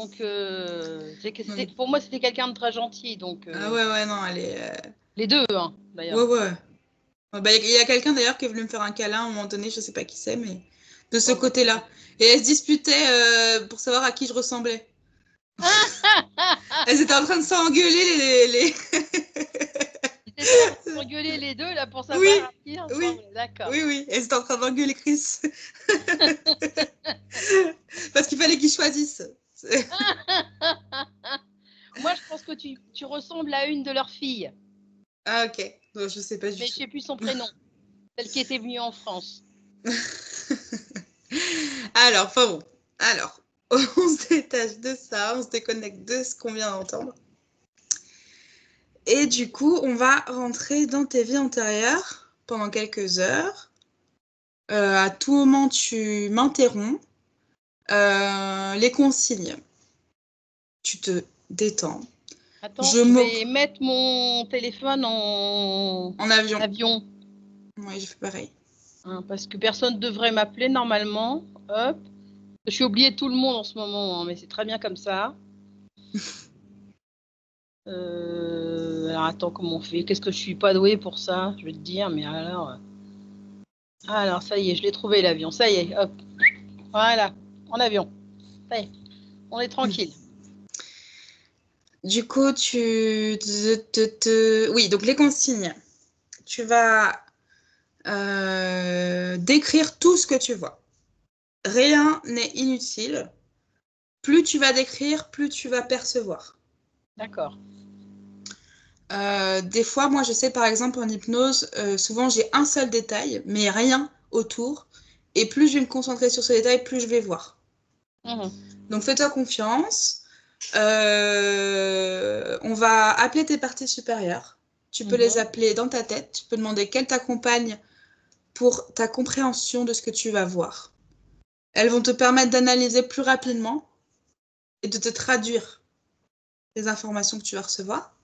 donc pour moi, c'était quelqu'un de très gentil. Donc, Ah ouais, non, elle est... Les deux, hein, d'ailleurs. Ouais. Bah, il y a quelqu'un d'ailleurs qui est venu me faire un câlin à un moment donné, je sais pas qui c'est, mais de ce côté-là. Et elles se disputaient pour savoir à qui je ressemblais. Elles étaient en train de s'engueuler les... Ils étaient en train de s'engueuler les deux là pour savoir à qui ressemblait. D'accord. Oui, elles étaient en train d'engueuler Chris. Parce qu'il fallait qu'ils choisissent. Moi, je pense que tu ressembles à une de leurs filles. Ah, ok. Non, je sais pas du tout. Mais je sais plus son prénom. Celle qui était venue en France. Alors, enfin bon. Alors, on se détache de ça, on se déconnecte de ce qu'on vient d'entendre. Et du coup, on va rentrer dans tes vies antérieures pendant quelques heures. À tout moment, tu m'interromps. Les consignes. Tu te détends. Attends, je vais mettre mon téléphone en avion. Oui, je fais pareil. Hein, parce que personne ne devrait m'appeler normalement. Hop. Je suis oubliée de tout le monde en ce moment, hein, mais c'est très bien comme ça. Alors attends, comment on fait? Qu'est-ce que je suis pas douée pour ça? Je vais te dire, mais alors... Alors, ça y est, je l'ai trouvé l'avion. Ça y est, hop. Voilà, en avion. Ça y est, on est tranquille. Du coup, oui, donc les consignes. Tu vas décrire tout ce que tu vois. Rien n'est inutile. Plus tu vas décrire, plus tu vas percevoir. D'accord. Des fois, moi, je sais, par exemple, en hypnose, souvent, j'ai un seul détail, mais rien autour. Et plus je vais me concentrer sur ce détail, plus je vais voir. Donc, fais-toi confiance. On va appeler tes parties supérieures. Tu peux les appeler dans ta tête. Tu peux demander qu'elles t'accompagnent pour ta compréhension de ce que tu vas voir. Elles vont te permettre d'analyser plus rapidement et de te traduire les informations que tu vas recevoir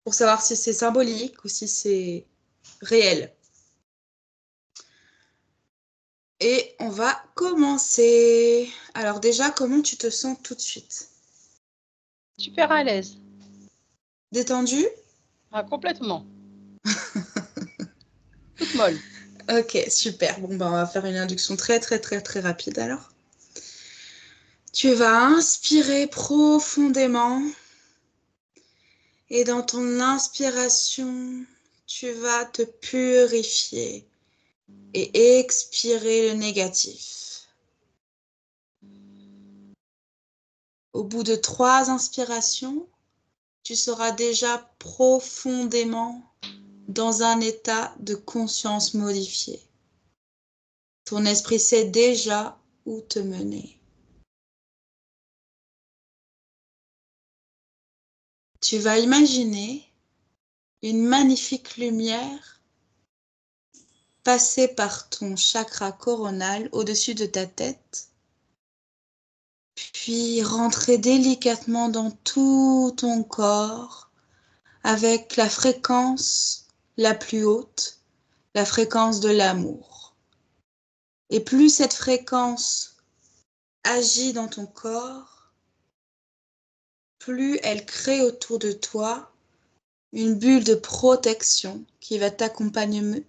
pour savoir si c'est symbolique ou si c'est réel. Et on va commencer. Alors déjà, comment tu te sens tout de suite? Super à l'aise. Détendu? Ah, complètement. Toute molle. Ok, super. Bon, on va faire une induction très rapide alors. Tu vas inspirer profondément. Et dans ton inspiration, tu vas te purifier et expirer le négatif. Au bout de 3 inspirations, tu seras déjà profondément dans un état de conscience modifié. Ton esprit sait déjà où te mener. Tu vas imaginer une magnifique lumière passer par ton chakra coronal au-dessus de ta tête, puis rentrer délicatement dans tout ton corps avec la fréquence la plus haute, la fréquence de l'amour. Et plus cette fréquence agit dans ton corps, plus elle crée autour de toi une bulle de protection qui va t'accompagner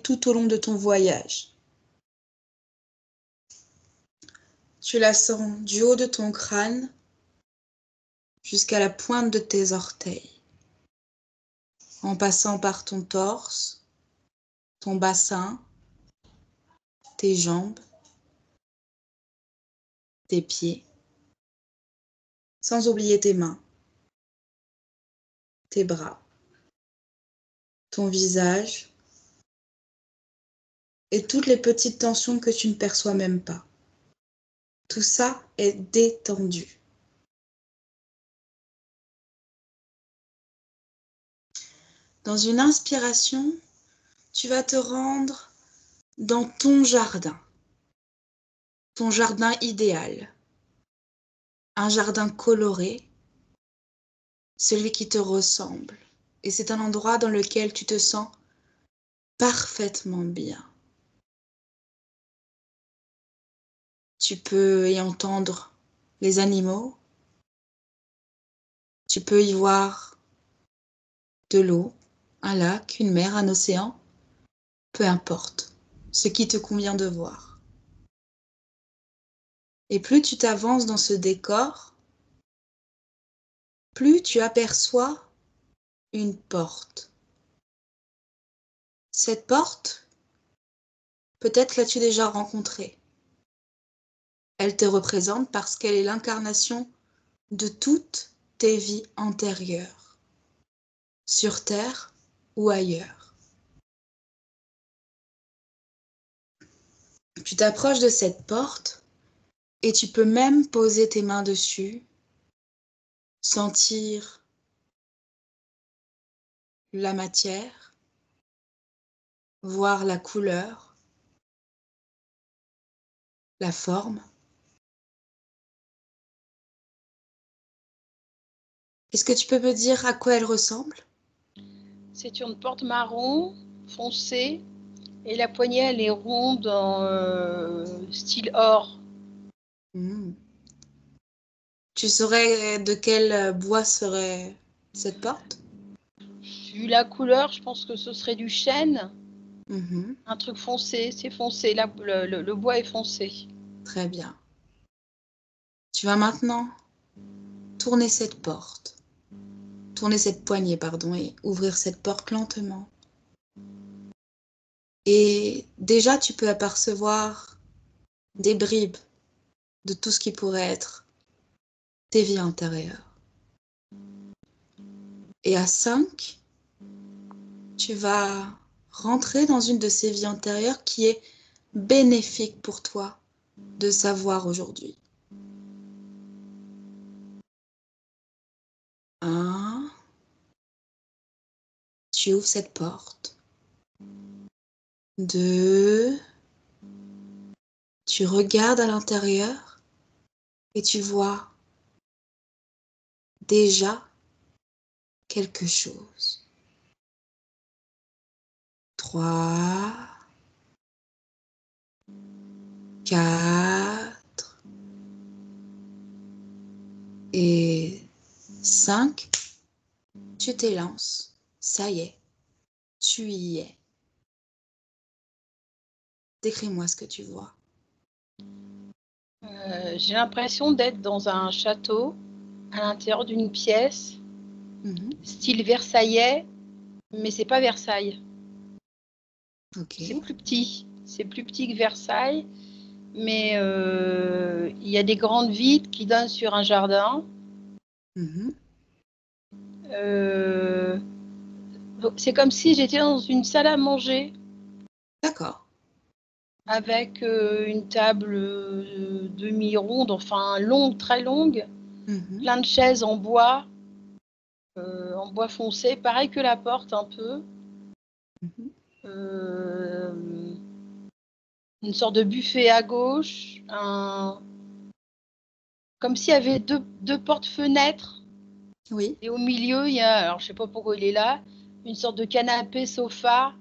tout au long de ton voyage. Tu la sens du haut de ton crâne jusqu'à la pointe de tes orteils, en passant par ton torse, ton bassin, tes jambes, tes pieds, sans oublier tes mains, tes bras, ton visage et toutes les petites tensions que tu ne perçois même pas. Tout ça est détendu. Dans une inspiration, tu vas te rendre dans ton jardin idéal, un jardin coloré, celui qui te ressemble. Et c'est un endroit dans lequel tu te sens parfaitement bien. Tu peux y entendre les animaux. Tu peux y voir de l'eau, un lac, une mer, un océan. Peu importe ce qui te convient de voir. Et plus tu t'avances dans ce décor, plus tu aperçois une porte. Cette porte, peut-être l'as-tu déjà rencontrée. Elle te représente parce qu'elle est l'incarnation de toutes tes vies antérieures, sur Terre ou ailleurs. Tu t'approches de cette porte et tu peux même poser tes mains dessus, sentir la matière, voir la couleur, la forme. Est-ce que tu peux me dire à quoi elle ressemble? C'est une porte marron foncée et la poignée elle est ronde en style or. Hmm. Tu saurais de quel bois serait cette porte? Vu la couleur, je pense que ce serait du chêne. Mhm. Un truc foncé, c'est foncé. Le bois est foncé. Très bien. Tu vas maintenant tourner cette porte, tourner cette poignée, pardon, et ouvrir cette porte lentement. Et déjà, tu peux apercevoir des bribes de tout ce qui pourrait être tes vies antérieures. Et à 5, tu vas rentrer dans une de ces vies antérieures qui est bénéfique pour toi de savoir aujourd'hui. 1, tu ouvres cette porte. 2, tu regardes à l'intérieur et tu vois déjà quelque chose. 3, 4 et 5, tu t'élances. Ça y est, tu y es. Décris-moi ce que tu vois. J'ai l'impression d'être dans un château à l'intérieur d'une pièce, style versaillais, mais c'est pas Versailles. Ok. C'est plus petit. C'est plus petit que Versailles, mais il y a des grandes vitres qui donnent sur un jardin. Mhm. Euh, c'est comme si j'étais dans une salle à manger D'accord. avec une table demi-ronde, enfin longue, très longue, Mhm. plein de chaises en bois foncé, pareil que la porte un peu. Mhm. Euh, une sorte de buffet à gauche, comme s'il y avait deux portes-fenêtres. Oui. Et au milieu, il y a, alors je sais pas pourquoi il est là, une sorte de canapé sofa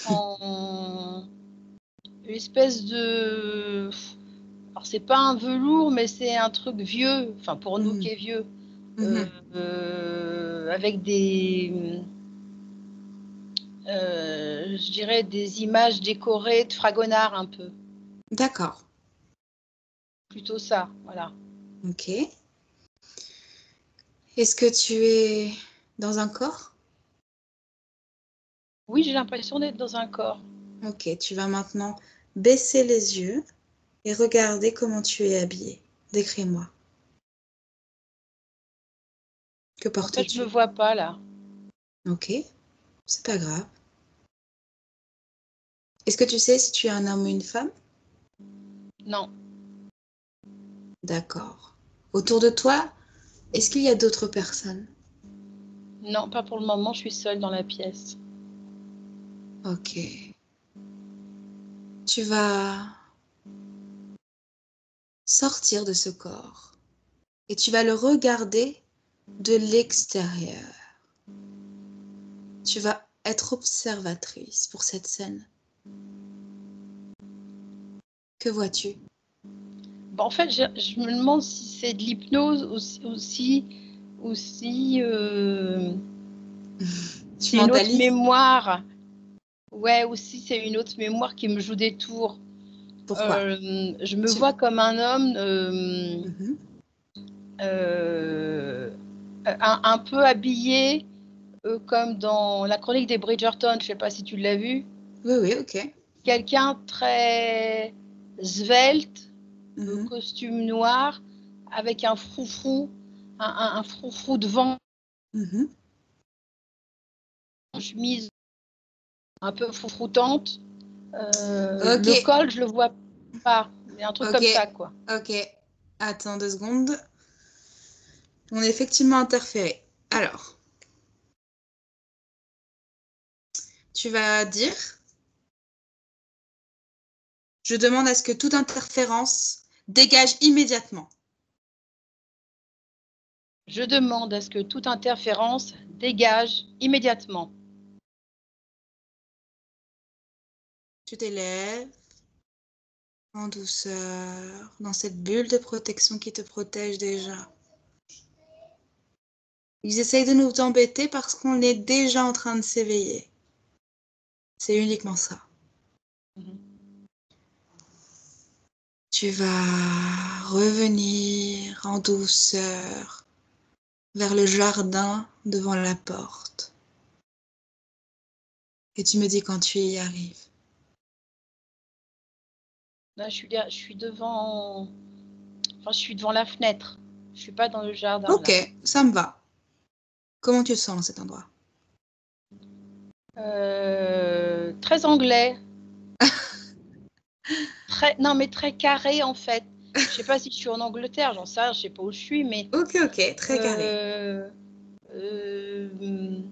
en une espèce de. Alors c'est pas un velours, mais c'est un truc vieux, enfin pour nous qui Mhm. est vieux, Mhm. avec des, je dirais des images décorées de Fragonard un peu, D'accord. plutôt ça, voilà. Ok. Est-ce que tu es dans un corps? Oui, j'ai l'impression d'être dans un corps. Ok, tu vas maintenant baisser les yeux et regarder comment tu es habillé. Décris-moi. Que En fait, je me portes-tu? vois pas là. Ok, c'est pas grave. Est-ce que tu sais si tu es un homme ou une femme? Non, D'accord. Autour de toi, est-ce qu'il y a d'autres personnes? non, pas pour le moment. Je suis seule dans la pièce. Ok. Tu vas sortir de ce corps et tu vas le regarder de l'extérieur. Tu vas être observatrice pour cette scène. Que vois-tu? Bon, en fait, je me demande si c'est de l'hypnose aussi Tu c'est une autre mentalises? mémoire. Ouais, aussi, c'est une autre mémoire qui me joue des tours. Pourquoi? Je me Tu... vois comme un homme Mhm. un peu habillé, comme dans la chronique des Bridgerton, je ne sais pas si tu l'as vu. Oui, oui, ok. Quelqu'un très svelte, Mhm. costume noir, avec un froufrou, un froufrou devant, Mhm. chemise un peu froufroutante. Ok, Le col, je le vois pas, mais un truc ok, comme ça, quoi. ok. Attends 2 secondes. On est effectivement interféré. Alors, tu vas dire, je demande à ce que toute interférence dégage immédiatement. Je demande à ce que toute interférence dégage immédiatement. Tu t'élèves en douceur, dans cette bulle de protection qui te protège déjà. Ils essayent de nous embêter parce qu'on est déjà en train de s'éveiller. C'est uniquement ça. Tu vas revenir en douceur vers le jardin devant la porte. Et tu me dis quand tu y arrives. Là, je suis devant, enfin, je suis devant la fenêtre. Je suis pas dans le jardin, Ok, là. ça me va. Comment tu te sens dans cet endroit? Très anglais. Non, mais très carré, en fait. Je sais pas si je suis en Angleterre, j'en sais rien, je sais pas où je suis, mais Ok, ok, très carré. euh, euh,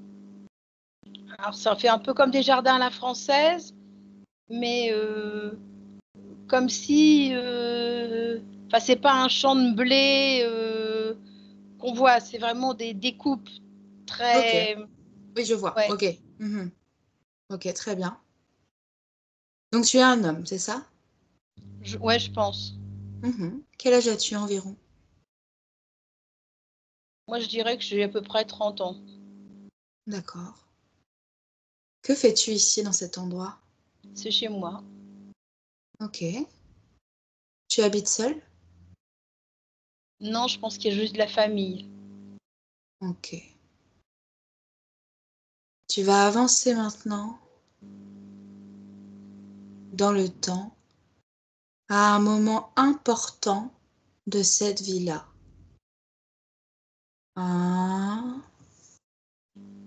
alors ça fait un peu comme des jardins à la française, mais comme si, enfin, c'est pas un champ de blé qu'on voit, c'est vraiment des découpes Ok, très, oui, je vois. ouais, Ok. Mhm. Ok, très bien. Donc tu es un homme, c'est ça? ouais, je pense. Mhm. Quel âge as-tu environ? Moi, je dirais que j'ai à peu près 30 ans. D'accord. Que fais-tu ici dans cet endroit? C'est chez moi. Ok. Tu habites seul? Non, je pense qu'il y a juste de la famille. Ok. Tu vas avancer maintenant dans le temps à un moment important de cette vie-là. 1,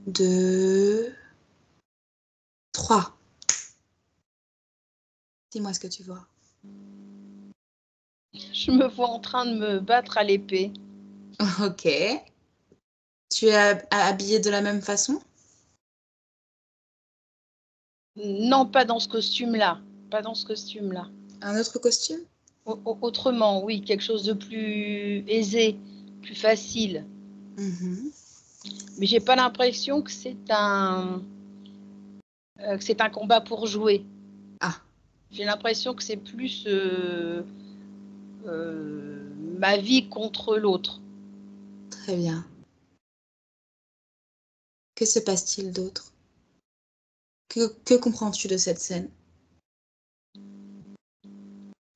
2, 3. Dis-moi ce que tu vois. Je me vois en train de me battre à l'épée. Ok. Tu es habillé de la même façon? Non, pas dans ce costume-là. Pas dans ce costume-là. Un autre costume? Autrement, oui, quelque chose de plus aisé, plus facile. Mhm. Mais j'ai pas l'impression que c'est un combat pour jouer. Ah, J'ai l'impression que c'est plus ma vie contre l'autre. très bien. Que se passe-t-il d'autre? Que comprends-tu de cette scène?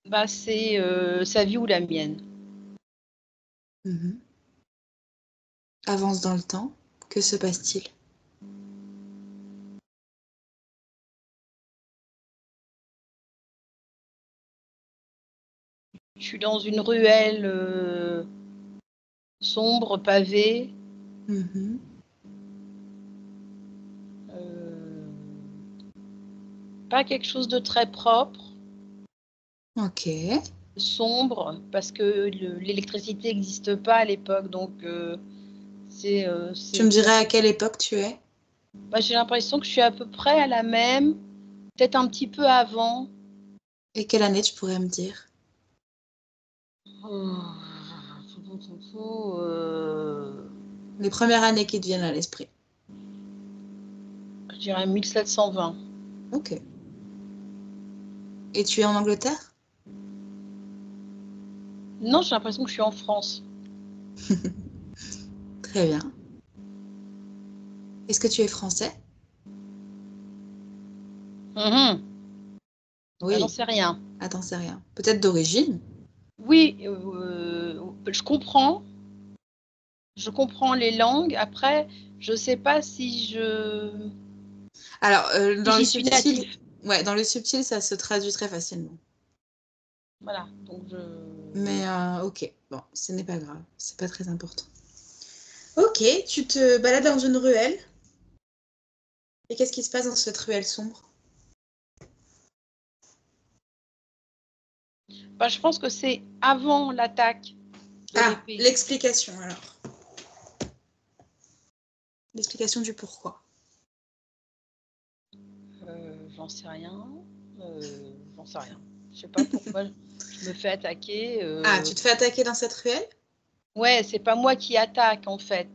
Bah, c'est sa vie ou la mienne. Mhm. Avance dans le temps. Que se passe-t-il? Je suis dans une ruelle sombre, pavée. Mhm. Euh, Pas quelque chose de très propre, Ok. sombre, parce que l'électricité n'existe pas à l'époque, donc Tu me c'est dirais à assez. quelle époque tu es? Bah, j'ai l'impression que je suis à peu près à la même, peut-être un petit peu avant. Et quelle année tu pourrais me dire? Euh, Les premières années qui te viennent à l'esprit. je dirais 1720. Ok. Et tu es en Angleterre? Non, j'ai l'impression que je suis en France. Très bien. Est-ce que tu es français? Mhm. Ah, j'en Oui. sais rien. Attends, c'est rien. Peut-être d'origine? Oui, je comprends les langues. Après, je sais pas Alors, si dans le j'y suis subtil, natif. ouais, dans le subtil, ça se traduit très facilement. Voilà, donc Mais ok, bon, ce n'est pas grave, c'est pas très important. Ok, tu te balades dans une ruelle. Et qu'est-ce qui se passe dans cette ruelle sombre? bah, je pense que c'est avant l'attaque de Ah, l'épée. l'explication alors. L'explication du pourquoi. J'en sais rien. J'en sais rien. Je sais pas pourquoi je me fais attaquer. Ah, tu te fais attaquer dans cette ruelle? Ouais, c'est pas moi qui attaque en fait.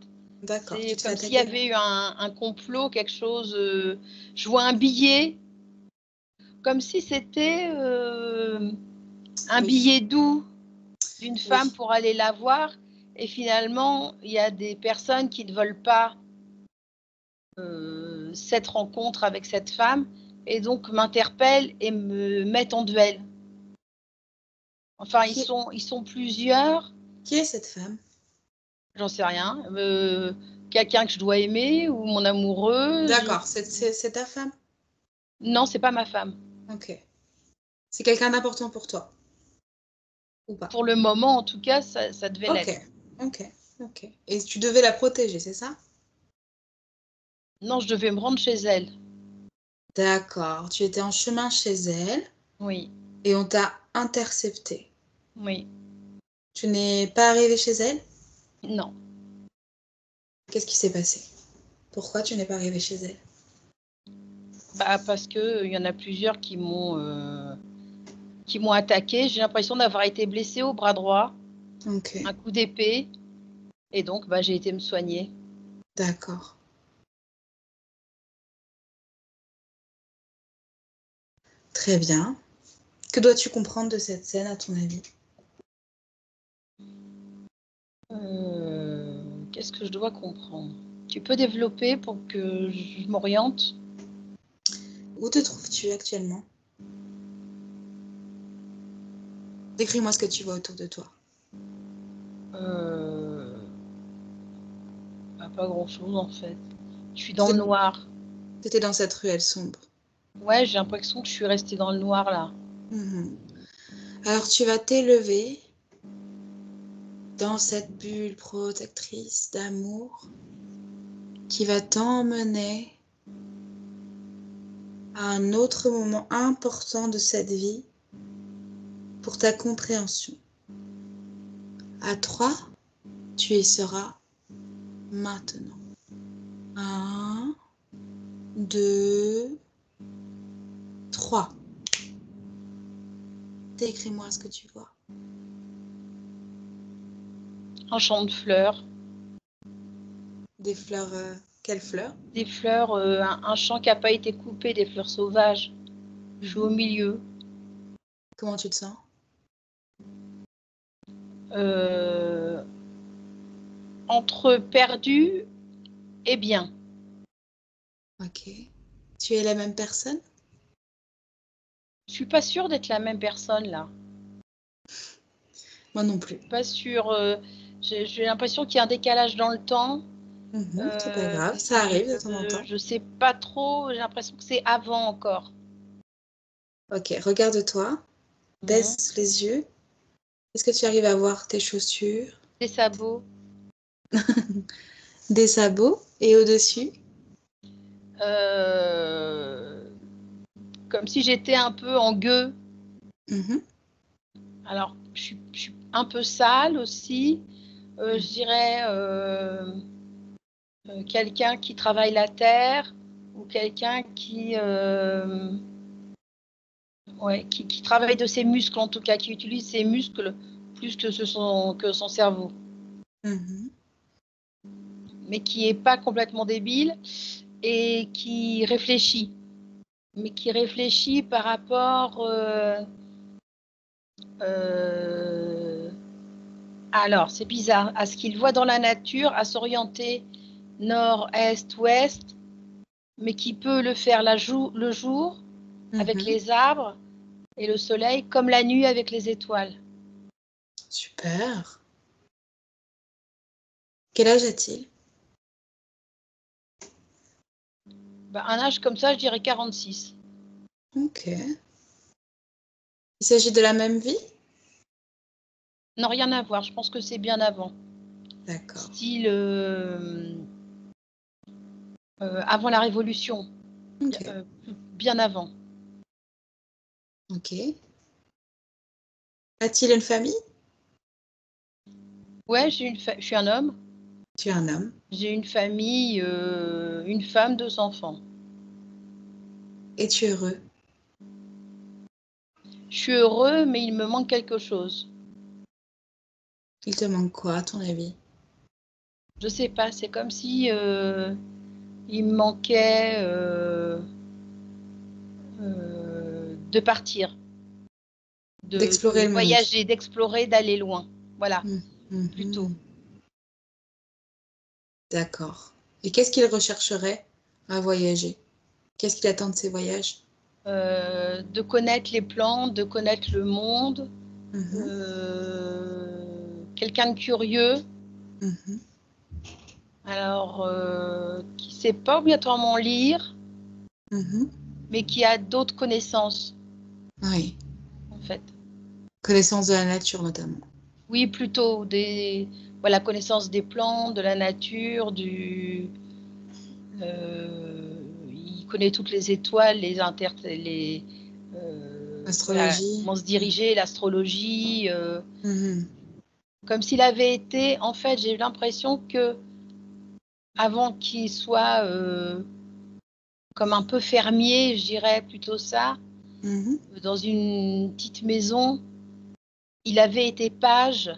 D'accord, tu C'est te fais comme s'il y attaquer là. avait eu un complot, quelque chose. Je vois un billet, comme si c'était un Oui, billet doux d'une femme oui. pour aller la voir. Et finalement, il y a des personnes qui ne veulent pas cette rencontre avec cette femme et donc m'interpellent et me mettent en duel. Enfin, Qui, ils sont plusieurs, qui est cette femme? j'en sais rien. Quelqu'un que je dois aimer ou mon amoureux. D'accord, c'est ta femme? Non, c'est pas ma femme. Ok. C'est quelqu'un d'important pour toi, ou pas? Pour le moment, en tout cas, ça devait Ok, l'être. ok, ok. Et tu devais la protéger, c'est ça? Non, je devais me rendre chez elle. D'accord, tu étais en chemin chez elle Oui, et on t'a intercepté. oui, Tu n'es pas arrivé chez elle? non. Qu'est-ce qui s'est passé? Pourquoi tu n'es pas arrivé chez elle? Bah, parce que il y en a plusieurs qui m'ont attaqué. J'ai l'impression d'avoir été blessée au bras droit, Ok, un coup d'épée, et donc bah, j'ai été me soigner. d'accord. Très bien. Que dois-tu comprendre de cette scène, à ton avis? Qu'est-ce que je dois comprendre? Tu peux développer pour que je m'oriente? Où te trouves-tu actuellement? Décris-moi ce que tu vois autour de toi. Euh, pas grand-chose en fait. Je suis dans le Tu noir. étais dans cette ruelle sombre. Ouais, j'ai l'impression que je suis restée dans le noir là. Mhm. Alors tu vas t'élever dans cette bulle protectrice d'amour qui va t'emmener à un autre moment important de cette vie pour ta compréhension. À 3, tu y seras maintenant. 1, 2, 3. Décris-moi ce que tu vois. Un champ de fleurs, Des fleurs, quelles fleurs? des fleurs, un champ qui n'a pas été coupé, des fleurs sauvages. Je suis au Mhm. milieu. Comment tu te sens? Euh, Entre perdu et bien. Ok. Tu es la même personne? Je suis pas sûre d'être la même personne là. Moi non plus. Pas sûre. J'ai l'impression qu'il y a un décalage dans le temps. Mhm, c'est pas grave, ça arrive de temps en temps. Je sais pas trop. J'ai l'impression que c'est avant encore. Ok, regarde-toi, Mhm. baisse les yeux. Est-ce que tu arrives à voir tes chaussures, Des sabots. des sabots et au-dessus? Euh, Comme si j'étais un peu en gueux. Mhm, Alors, je suis un peu sale aussi. Je mhm. dirais quelqu'un qui travaille la terre ou quelqu'un qui travaille de ses muscles, en tout cas, qui utilise ses muscles plus que que son cerveau, Mhm. mais qui n'est pas complètement débile et qui réfléchit, mais qui réfléchit par rapport euh, Alors, c'est bizarre. À ce qu'il voit dans la nature, à s'orienter nord, est, ouest, mais qui peut le faire le jour avec Mhm. les arbres et le soleil, comme la nuit avec les étoiles. Super. Quel âge a-t-il? Ben, un âge comme ça, je dirais 46. Ok. Il s'agit de la même vie? Non, rien à voir. Je pense que c'est bien avant. D'accord. Style avant la Révolution. Ok. Bien avant. Ok. A-t-il une famille? Ouais, je suis un homme. Tu es un homme. J'ai une famille, une femme, 2 enfants. Es-tu heureux? Je suis heureux, mais il me manque quelque chose. Il te manque quoi, à ton avis? Je sais pas, c'est comme si il me manquait de partir, D'explorer de le monde. voyager, d'explorer, d'aller loin. Voilà, plutôt. Mhm. D'accord. Et qu'est-ce qu'il rechercherait à voyager? Qu'est-ce qu'il attend de ces voyages? De connaître les plantes, de connaître le monde, Mhm. quelqu'un de curieux, Mhm. alors qui sait pas obligatoirement lire, Mhm. mais qui a d'autres connaissances, Oui. en fait. Connaissance de la nature, notamment. Oui, plutôt voilà, connaissance des plantes, de la nature, il connaît toutes les étoiles, voilà, Astrologie. comment se diriger, l'astrologie, Mhm. comme s'il avait été, en fait, j'ai eu l'impression que avant qu'il soit comme un peu fermier, je dirais plutôt ça, Mhm. dans une petite maison, il avait été page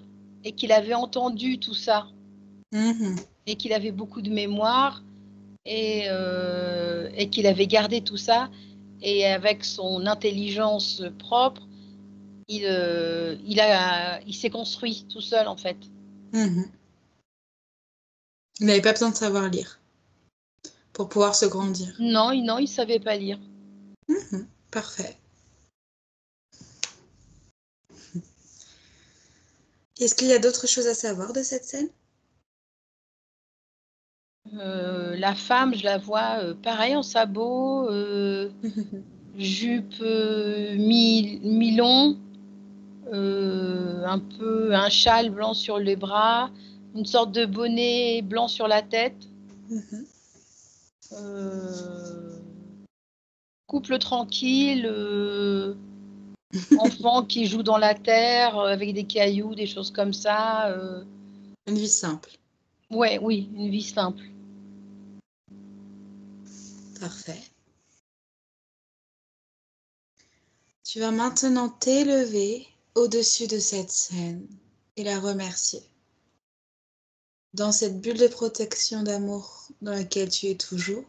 et qu'il avait entendu tout ça Mhm. et qu'il avait beaucoup de mémoire et qu'il avait gardé tout ça et avec son intelligence propre, il s'est construit tout seul en fait. Mhm. Il n'avait pas besoin de savoir lire pour pouvoir se grandir. Non, non, il savait pas lire. Mhm. Parfait. Est-ce qu'il y a d'autres choses à savoir de cette scène? La femme, je la vois pareil en sabot, jupe mi-long, un peu un châle blanc sur les bras, une sorte de bonnet blanc sur la tête. Mhm. Euh, couple tranquille, enfant qui joue dans la terre avec des cailloux, des choses comme ça. Une vie simple. Ouais, oui, une vie simple. Parfait. Tu vas maintenant t'élever au-dessus de cette scène et la remercier. Dans cette bulle de protection d'amour dans laquelle tu es toujours,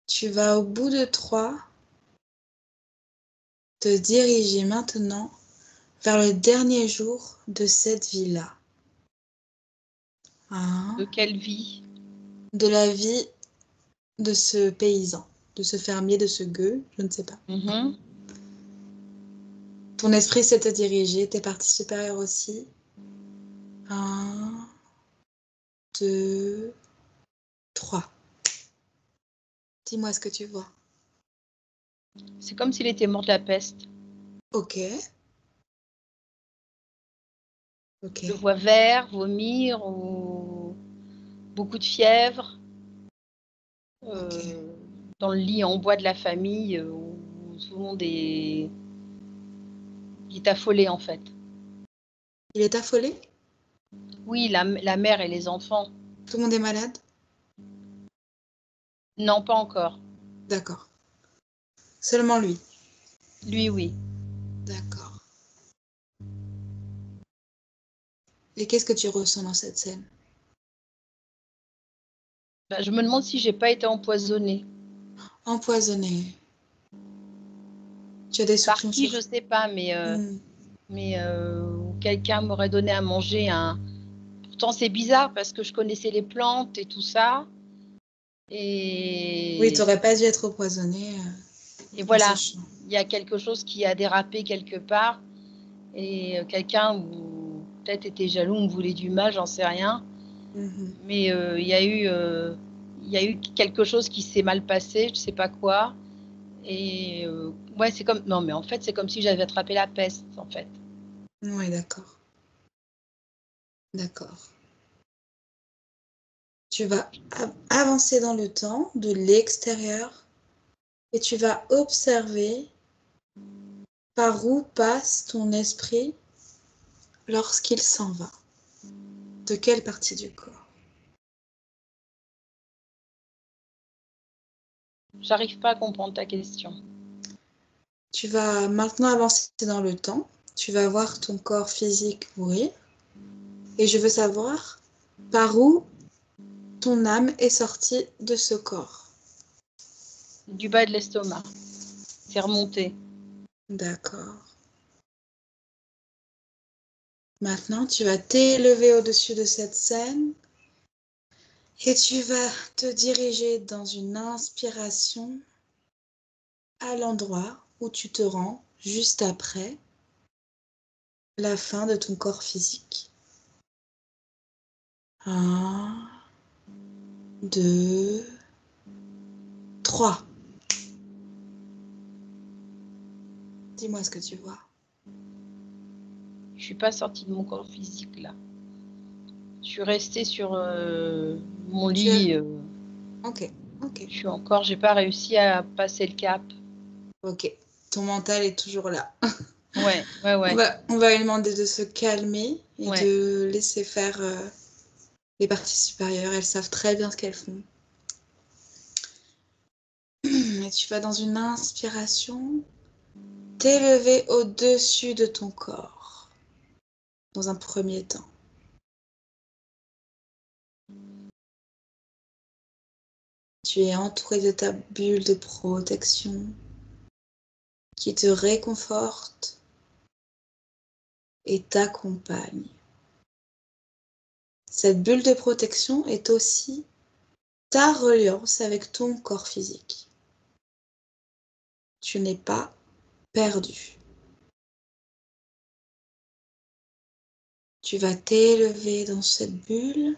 tu vas au bout de 3 te diriger maintenant vers le dernier jour de cette vie-là. De quelle vie? De la vie de ce paysan, de ce fermier, de ce gueux, je ne sais pas. Mhm. Ton esprit s'est dirigé, tes parties supérieures aussi. 1, 2, 3. Dis-moi ce que tu vois. C'est comme s'il était mort de la peste. Ok. Ok. Je le vois vert, vomir ou beaucoup de fièvre. Ok. euh, dans le lit en bois de la famille où tout le monde est affolé en fait. Il est affolé? Oui, la mère et les enfants. Tout le monde est malade? Non, pas encore. D'accord. Seulement lui. Lui, oui. D'accord. Et qu'est-ce que tu ressens dans cette scène? Ben, je me demande si j'ai pas été empoisonnée. Empoisonné. Tu as des Par soupçons qui, sur... je sais pas, mais Hmm. mais où quelqu'un m'aurait donné à manger un. Pourtant, c'est bizarre parce que je connaissais les plantes et tout ça. Oui, Et, t'aurais pas dû être empoisonné et en voilà, sachant. il y a quelque chose qui a dérapé quelque part. Et quelqu'un ou peut-être était jaloux, me voulait du mal, j'en sais rien. Mhm. Mais il y a eu quelque chose qui s'est mal passé, je sais pas quoi. Et ouais, c'est comme non, mais en fait, c'est comme si j'avais attrapé la peste, en fait. Oui, d'accord. D'accord. Tu vas avancer dans le temps de l'extérieur et tu vas observer par où passe ton esprit lorsqu'il s'en va. De quelle partie du corps? J'arrive pas à comprendre ta question. Tu vas maintenant avancer dans le temps. Tu vas voir ton corps physique mourir. Et je veux savoir par où ton âme est sortie de ce corps. Du bas de l'estomac, c'est remonté. D'accord. Maintenant, tu vas t'élever au-dessus de cette scène et tu vas te diriger dans une inspiration à l'endroit où tu te rends juste après la fin de ton corps physique. 1, 2, 3. Dis-moi ce que tu vois. Je suis pas sortie de mon corps physique là. Je suis restée sur mon lit. Ok, ok, Je suis encore, j'ai pas réussi à passer le cap. ok. Ton mental est toujours là. Ouais, ouais, On ouais, va, on va lui demander de se calmer et ouais. de laisser faire les parties supérieures. Elles savent très bien ce qu'elles font. Et tu vas dans une inspiration t'élever au-dessus de ton corps dans un premier temps. Tu es entouré de ta bulle de protection qui te réconforte et t'accompagne. Cette bulle de protection est aussi ta reliance avec ton corps physique. Tu n'es pas perdu. Tu vas t'élever dans cette bulle,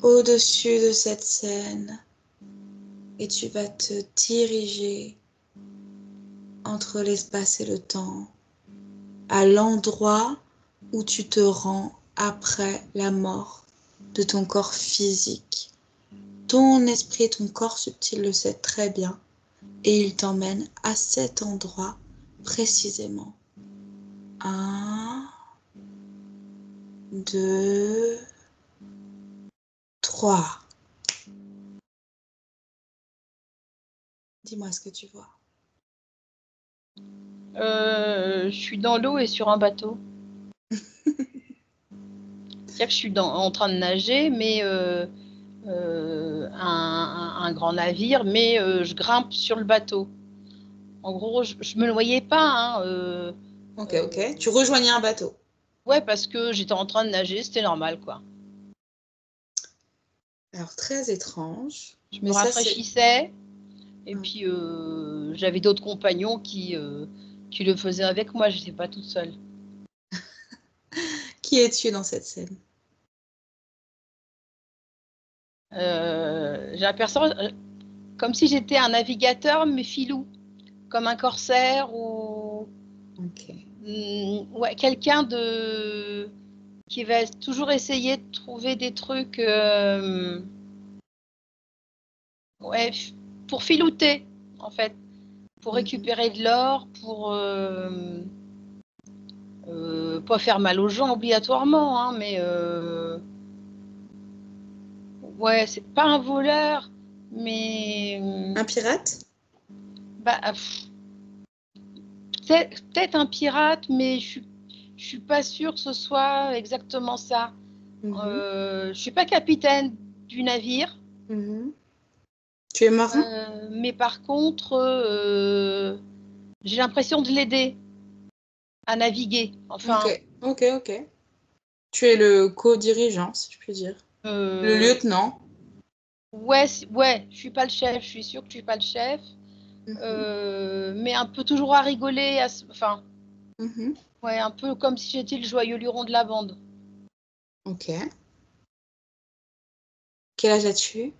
au-dessus de cette scène, et tu vas te diriger entre l'espace et le temps, à l'endroit où tu te rends après la mort de ton corps physique. Ton esprit et ton corps subtil le sait très bien, et il t'emmène à cet endroit précisément. 1, 2, 3. Dis-moi ce que tu vois. Je suis dans l'eau et sur un bateau. C'est-à-dire que je suis en train de nager, mais un grand navire, mais je grimpe sur le bateau. En gros, je me noyais pas. Hein, Ok, euh, ok. Tu rejoignais un bateau. ouais, parce que j'étais en train de nager, c'était normal, quoi. Alors, très étrange, Je me mais ça, c'est... rafraîchissais, et Ouais. puis j'avais d'autres compagnons qui le faisaient avec moi, je n'étais pas toute seule. Qui es-tu dans cette scène? J'aperçois comme si j'étais un navigateur, mais filou, comme un corsaire ou Ok. ouais, quelqu'un de qui va toujours essayer de trouver des trucs ouais, pour filouter, en fait, pour Mhm. récupérer de l'or, pour pas faire mal aux gens obligatoirement, hein, mais ouais, c'est pas un voleur, mais Un pirate? bah, peut-être un pirate, mais je suis pas sûre que ce soit exactement ça. Mhm. Je suis pas capitaine du navire, Mhm. Tu es marin? mais par contre, j'ai l'impression de l'aider. à naviguer. Enfin, Ok. Tu es le co-dirigeant, si je puis dire. Le euh, lieutenant. ouais, ouais, je suis pas le chef. Je suis sûre que je suis pas le chef. Mhm, Mais un peu toujours à rigoler. Enfin, mhm. ouais, un peu comme si j'étais le joyeux luron de la bande. Ok. Quel âge as-tu?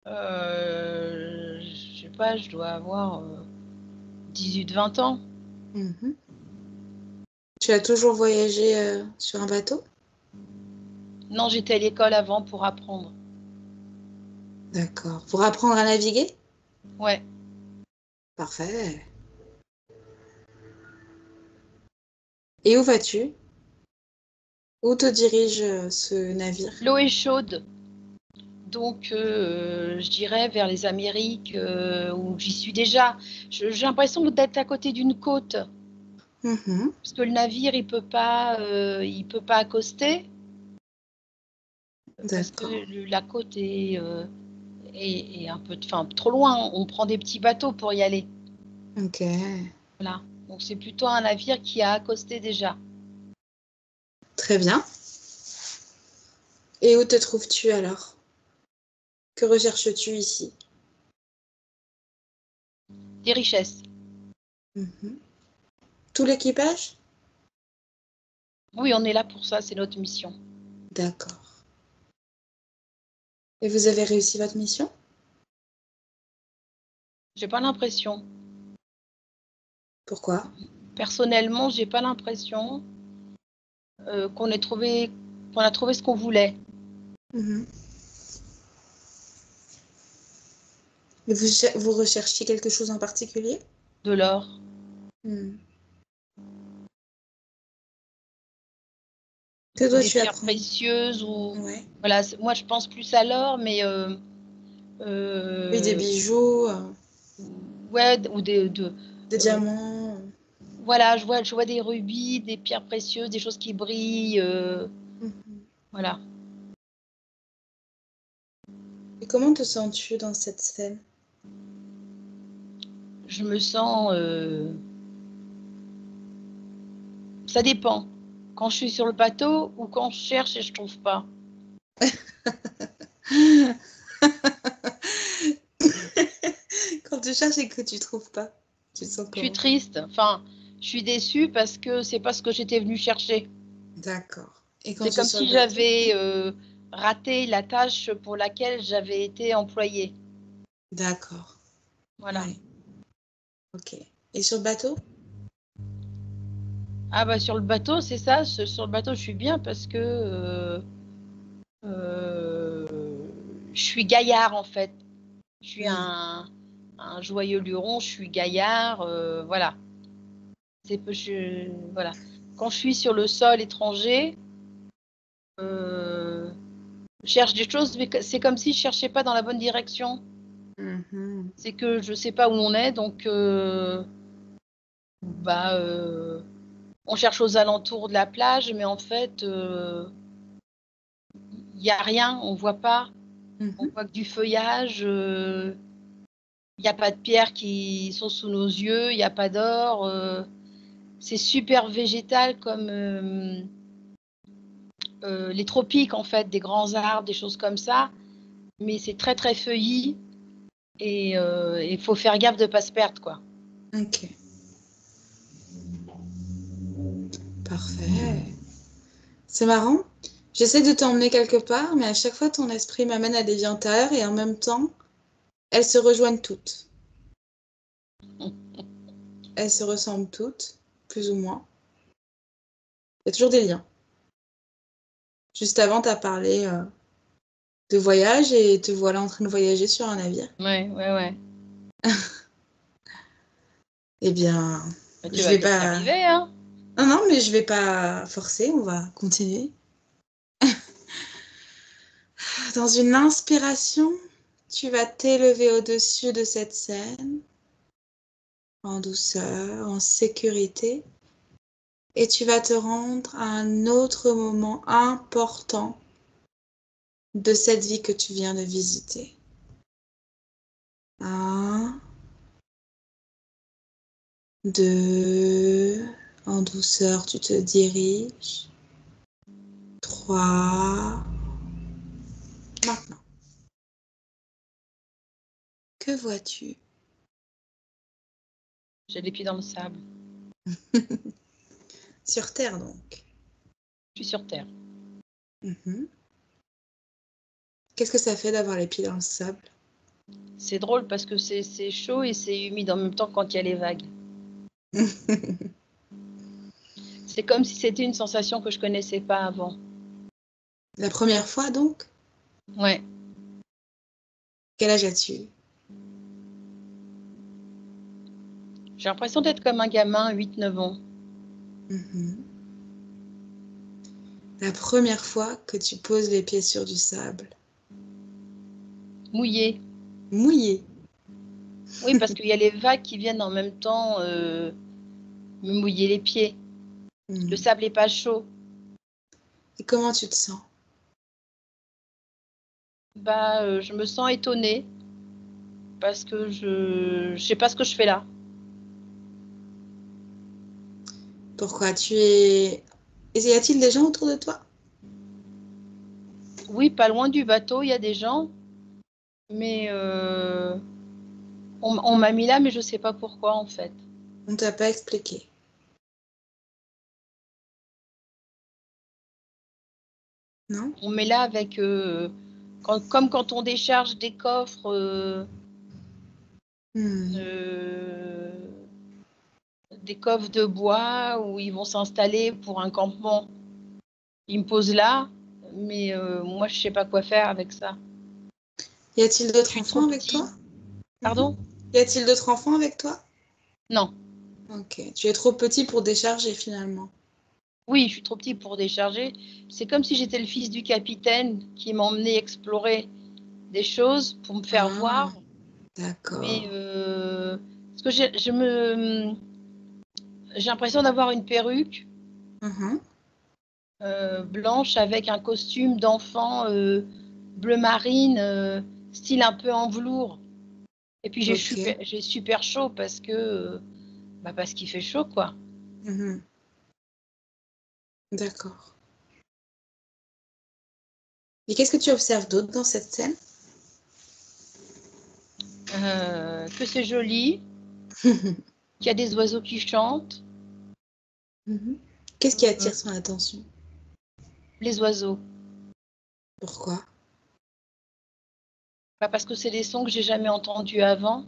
Je sais pas, je dois avoir 18-20 ans. Mhm. Tu as toujours voyagé sur un bateau? Non, j'étais à l'école avant pour apprendre. D'accord. Pour apprendre à naviguer? Ouais. Parfait. Et où vas-tu? Où te dirige ce navire? L'eau est chaude, donc je dirais vers les Amériques où j'y suis déjà. J'ai l'impression d'être à côté d'une côte, Mhm. parce que le navire il peut pas accoster parce que D'accord. la côte est un peu, enfin trop loin. On prend des petits bateaux pour y aller. Ok. Voilà. Donc c'est plutôt un navire qui a accosté déjà. Très bien. Et où te trouves-tu alors? Que recherches-tu ici? Des richesses. Mhm. Tout l'équipage? Oui, on est là pour ça, c'est notre mission. D'accord. Et vous avez réussi votre mission? J'ai pas l'impression. Pourquoi? Personnellement, j'ai pas l'impression qu'on a trouvé ce qu'on voulait. Mhm. Et vous recherchiez quelque chose en particulier? De l'or, Hmm. Que ou des dois-tu pierres apprendre? précieuses, ou Ouais. voilà. Moi, je pense plus à l'or, mais Oui, des euh, bijoux, ouais, des diamants. voilà, je vois des rubis, des pierres précieuses, des choses qui brillent, Mhm. voilà. Et comment te sens-tu dans cette scène? Je me sens, ça dépend. Quand je suis sur le bateau ou quand je cherche et je trouve pas. Quand tu cherches et que tu trouves pas, tu te sens Je suis comment? triste, enfin, je suis déçue parce que c'est pas ce que j'étais venue chercher. D'accord. Et quand C'est tu es comme sur le si bateau? j'avais raté la tâche pour laquelle j'avais été employée. D'accord. Voilà. Ouais. Ok. Et sur le bateau? Ah bah sur le bateau, c'est ça. Sur le bateau, je suis bien parce que euh, je suis gaillard en fait. Je suis Hmm. un joyeux luron. Je suis gaillard. Voilà. Voilà. Quand je suis sur le sol étranger, euh, je cherche des choses, mais c'est comme si je cherchais pas dans la bonne direction. Mhm. C'est que je sais pas où on est, donc bah on cherche aux alentours de la plage, mais en fait il y a rien, on voit pas, on Mhm. voit que du feuillage, il y a pas de pierres qui sont sous nos yeux, il y a pas d'or, c'est super végétal comme les tropiques en fait, des grands arbres, des choses comme ça, mais c'est très très feuilli et il faut faire gaffe de pas se perdre quoi. Ok. Parfait. C'est marrant. J'essaie de t'emmener quelque part, mais à chaque fois, ton esprit m'amène à des vies antérieures et en même temps, elles se rejoignent toutes. Elles se ressemblent toutes, plus ou moins. Il y a toujours des liens. Juste avant, tu as parlé de voyage et te voilà en train de voyager sur un navire. Ouais. Eh bien, Mais tu je vas vais peut-être y pas. arriver, hein. Non, non, mais je vais pas forcer, on va continuer. Dans une inspiration, tu vas t'élever au-dessus de cette scène, en douceur, en sécurité, et tu vas te rendre à un autre moment important de cette vie que tu viens de visiter. Un, 2. En douceur, tu te diriges. 3. Maintenant. Que vois-tu? J'ai les pieds dans le sable. Sur Terre, donc. Je suis sur terre. Mhm. Qu'est-ce que ça fait d'avoir les pieds dans le sable? C'est drôle parce que c'est chaud et c'est humide en même temps quand il y a les vagues. C'est comme si c'était une sensation que je connaissais pas avant. La première fois, donc? Ouais. Quel âge as-tu? J'ai l'impression d'être comme un gamin, 8-9 ans. Mhm. La première fois que tu poses les pieds sur du sable. Mouillé. Mouillé. Oui, parce qu'il y a les vagues qui viennent en même temps me mouiller les pieds. Le sable n'est pas chaud. Et comment tu te sens? Je me sens étonnée parce que je sais pas ce que je fais là. Pourquoi tu es... Y a-t-il des gens autour de toi? Oui, pas loin du bateau, il y a des gens, mais on m'a mis là, mais je sais pas pourquoi en fait. On t'a pas expliqué. Non? On met là avec comme quand on décharge des coffres des coffres de bois où ils vont s'installer pour un campement. Ils me posent là, mais moi je sais pas quoi faire avec ça. Y a-t-il Je d'autres suis trop enfants avec petite. toi? Pardon? Y a-t-il d'autres enfants avec toi? Non. Ok. Tu es trop petit pour décharger finalement. Oui, je suis trop petite pour décharger. C'est comme si j'étais le fils du capitaine qui m'emmenait explorer des choses pour me faire Ah, voir. Mais d'accord. parce que j'ai l'impression d'avoir une perruque blanche avec un costume d'enfant bleu marine, style un peu en velours. Et puis Ok. j'ai super chaud parce qu'il fait chaud quoi. D'accord. Et qu'est-ce que tu observes d'autre dans cette scène? Que c'est joli, qu'il y a des oiseaux qui chantent, Qu'est-ce qui attire son attention? les oiseaux. Pourquoi? Parce que c'est des sons que j'ai jamais entendus avant.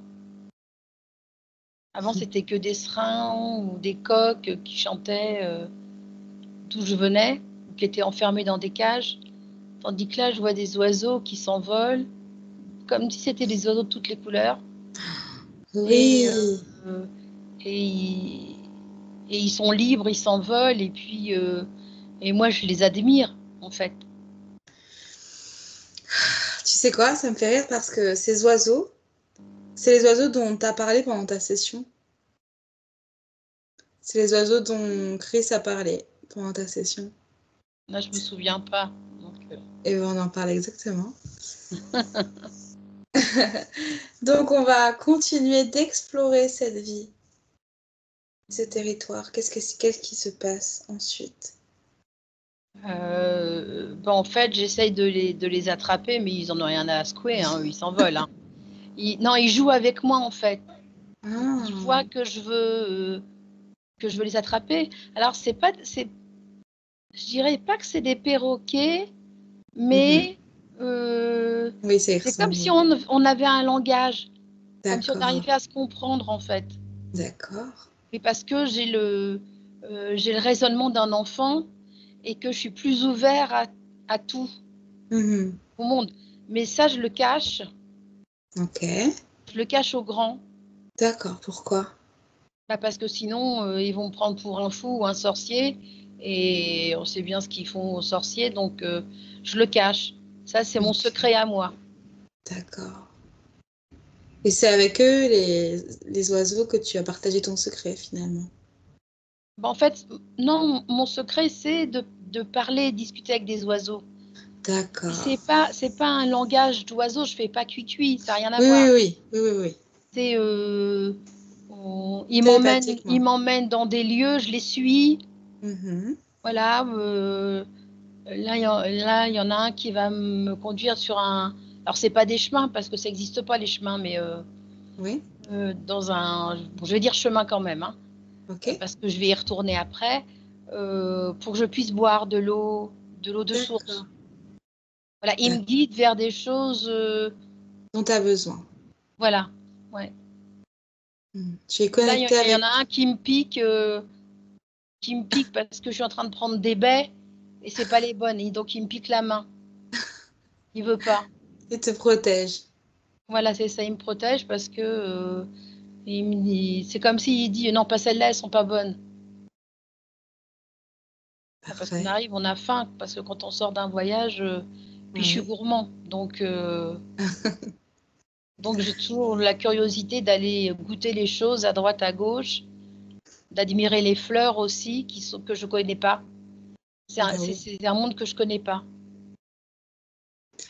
Avant, c'était que des serins ou des coqs qui chantaient d'où je venais, ou qui étaient enfermés dans des cages. Tandis que là, je vois des oiseaux qui s'envolent, comme si c'était des oiseaux de toutes les couleurs. Et, Oui. et, ils, et ils sont libres, ils s'envolent, et moi, je les admire, en fait. Tu sais quoi? Ça me fait rire parce que ces oiseaux, c'est les oiseaux dont on t'a parlé pendant ta session. C'est les oiseaux dont Chris a parlé pendant ta session. Là, je me souviens pas. Et on en parle exactement. Donc, on va continuer d'explorer cette vie, ce territoire. Qu'est-ce qui se passe ensuite? En fait, j'essaye de les attraper, mais ils en ont rien à secouer, hein, ils s'envolent. Hein. Non, ils jouent avec moi, en fait. Ils voient que je veux les attraper. Alors, je dirais pas que c'est des perroquets, mais Oui, ça y c'est comme si ressemble. on avait un langage, comme si on D'accord. arrivait à se comprendre, en fait. D'accord. Mais parce que j'ai le raisonnement d'un enfant et que je suis plus ouvert à tout, au monde. Mais ça, je le cache. Ok. Je le cache aux grands. D'accord. Pourquoi? Parce que sinon, ils vont me prendre pour un fou ou un sorcier. Et on sait bien ce qu'ils font aux sorciers. Donc, je le cache. Ça, c'est mon Ok. secret à moi. D'accord. Et c'est avec eux, les oiseaux, que tu as partagé ton secret finalement. En fait, non, mon secret, c'est de parler et discuter avec des oiseaux. Et D'accord. c'est pas un langage d'oiseau. Je fais pas cuit-cuit. Ça n'a rien à Oui, voir. oui, oui. Oui, oui, oui. C'est Télépathiquement. Il m'emmène dans des lieux, je les suis. Mhm. Voilà. Là, il y en a un qui va me conduire sur un. Alors, c'est pas des chemins parce que ça n'existe pas les chemins, mais Oui, dans un. Bon, je vais dire chemin quand même, hein, ok. parce que je vais y retourner après, pour que je puisse boire de l'eau de source. D'accord. Voilà, il me D'accord. guide vers des choses. Dont tu as besoin. Voilà. Ouais. Tu es Là, connecté il y en a avec. un qui me pique parce que je suis en train de prendre des baies et c'est pas les bonnes. Et donc, il me pique la main. Il veut pas. Il te protège. Voilà, c'est ça. Il me protège parce que c'est comme s'il dit non, pas celles-là, elles sont pas bonnes. Parce qu'on Parfait. arrive, on a faim. Parce que quand on sort d'un voyage, puis je suis Oui. gourmand. Donc j'ai toujours la curiosité d'aller goûter les choses à droite, à gauche, d'admirer les fleurs aussi que je connais pas. Bah oui. C'est un monde que je connais pas.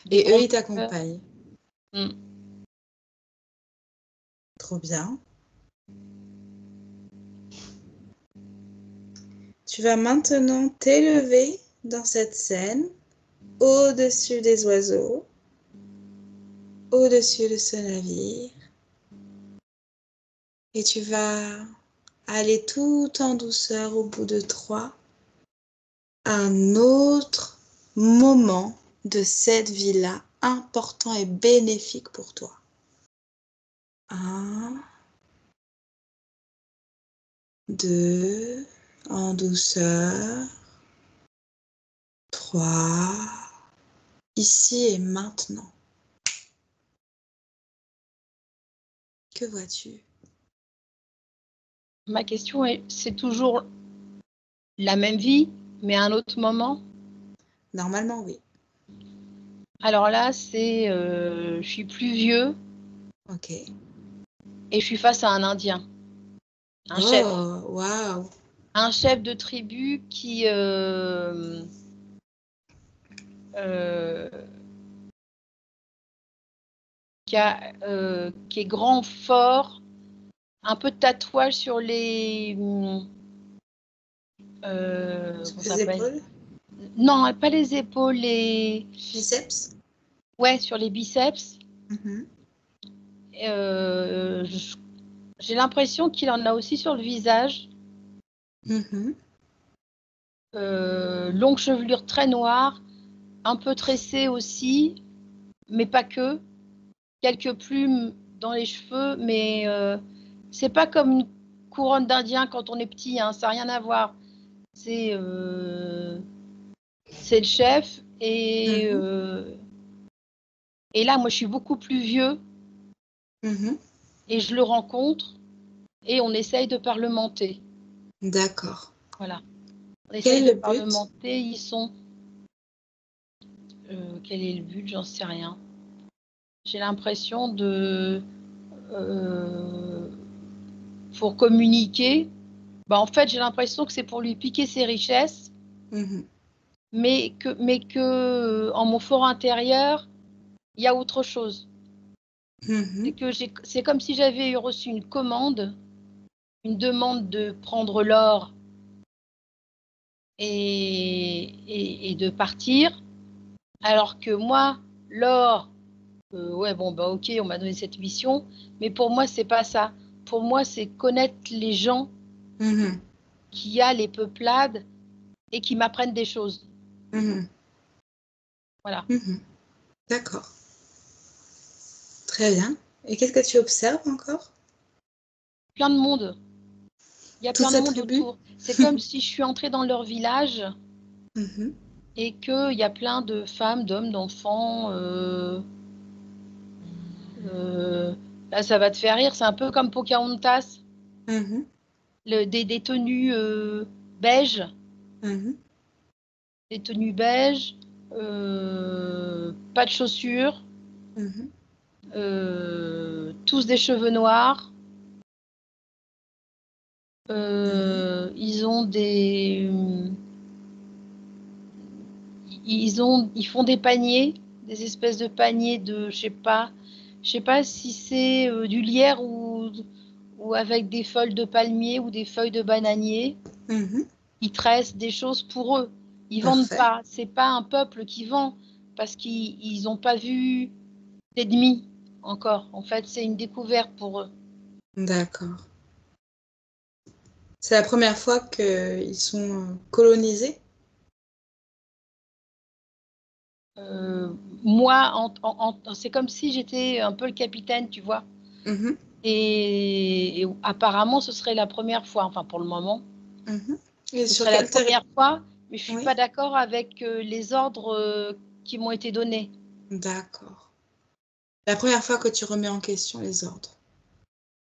Des Et eux, grandes ils fleurs. t'accompagnent. Mm. Trop bien. Tu vas maintenant t'élever dans cette scène, au-dessus des oiseaux, au-dessus de ce navire. Et tu vas aller tout en douceur au bout de 3 à un autre moment de cette vie-là important et bénéfique pour toi. 1, 2, en douceur. 3, ici et maintenant. Que vois-tu? Ma question est, c'est toujours la même vie, mais à un autre moment? Normalement, oui. Alors là, je suis plus vieux Ok. et je suis face à un Indien, un chef, Oh, waouh. un chef de tribu euh, qui est grand, fort, un peu de tatouage sur les, Sur comment ça les s'appelle? épaules? Non, pas les épaules, les, Biceps? ouais, sur les biceps. Mhm. Euh, je- j'ai l'impression qu'il en a aussi sur le visage. Mhm. Longue chevelure très noire, un peu tressée aussi, mais pas que. Quelques plumes dans les cheveux, mais c'est pas comme une couronne d'Indien quand on est petit, hein, ça n'a rien à voir. C'est c'est le chef Mhm. et là, moi, je suis beaucoup plus vieux Mhm. et je le rencontre et on essaye de parlementer. D'accord. Voilà, on Quel essaye est de le but? parlementer. Ils sont. Quel est le but? J'en sais rien. J'ai l'impression de euh, pour communiquer. Bah, en fait, j'ai l'impression que c'est pour lui piquer ses richesses, Mhm. mais que en mon fort intérieur, il y a autre chose. Mhm. C'est comme si j'avais reçu une commande, une demande de prendre l'or et de partir, alors que moi, l'or, ouais, bon, bah ok, on m'a donné cette mission, mais pour moi, c'est pas ça. Pour moi, c'est connaître les gens Mhm. qui a les peuplades et qui m'apprennent des choses. Mhm. Voilà. Mhm. D'accord. Très bien. Et qu'est-ce que tu observes encore? Plein de monde. Il y a Toute plein de sa monde tribu? autour. C'est comme si je suis entrée dans leur village Mhm. et qu'il y a plein de femmes, d'hommes, d'enfants. Euh, Là, ça va te faire rire. C'est un peu comme Pocahontas. Mhm. Des tenues beiges. Mhm. Des tenues beiges. Pas de chaussures. Mhm. Tous des cheveux noirs. Mhm. Ils ont des. Ils font des paniers, des espèces de paniers de, je sais pas si c'est du lierre ou avec des feuilles de palmier ou des feuilles de bananier. Mhm. Ils tressent des choses pour eux. Ils vendent Parfait. pas. C'est pas un peuple qui vend parce qu'ils n'ont pas vu d'ennemis encore. En fait, c'est une découverte pour eux. D'accord. C'est la première fois qu'ils sont colonisés? Moi, c'est comme si j'étais un peu le capitaine, tu vois. Mhm. Et apparemment, ce serait la première fois, enfin pour le moment, Mhm. Et ce sur serait la quel territoire? première fois, mais je suis Oui. pas d'accord avec les ordres qui m'ont été donnés. D'accord. La première fois que tu remets en question les ordres.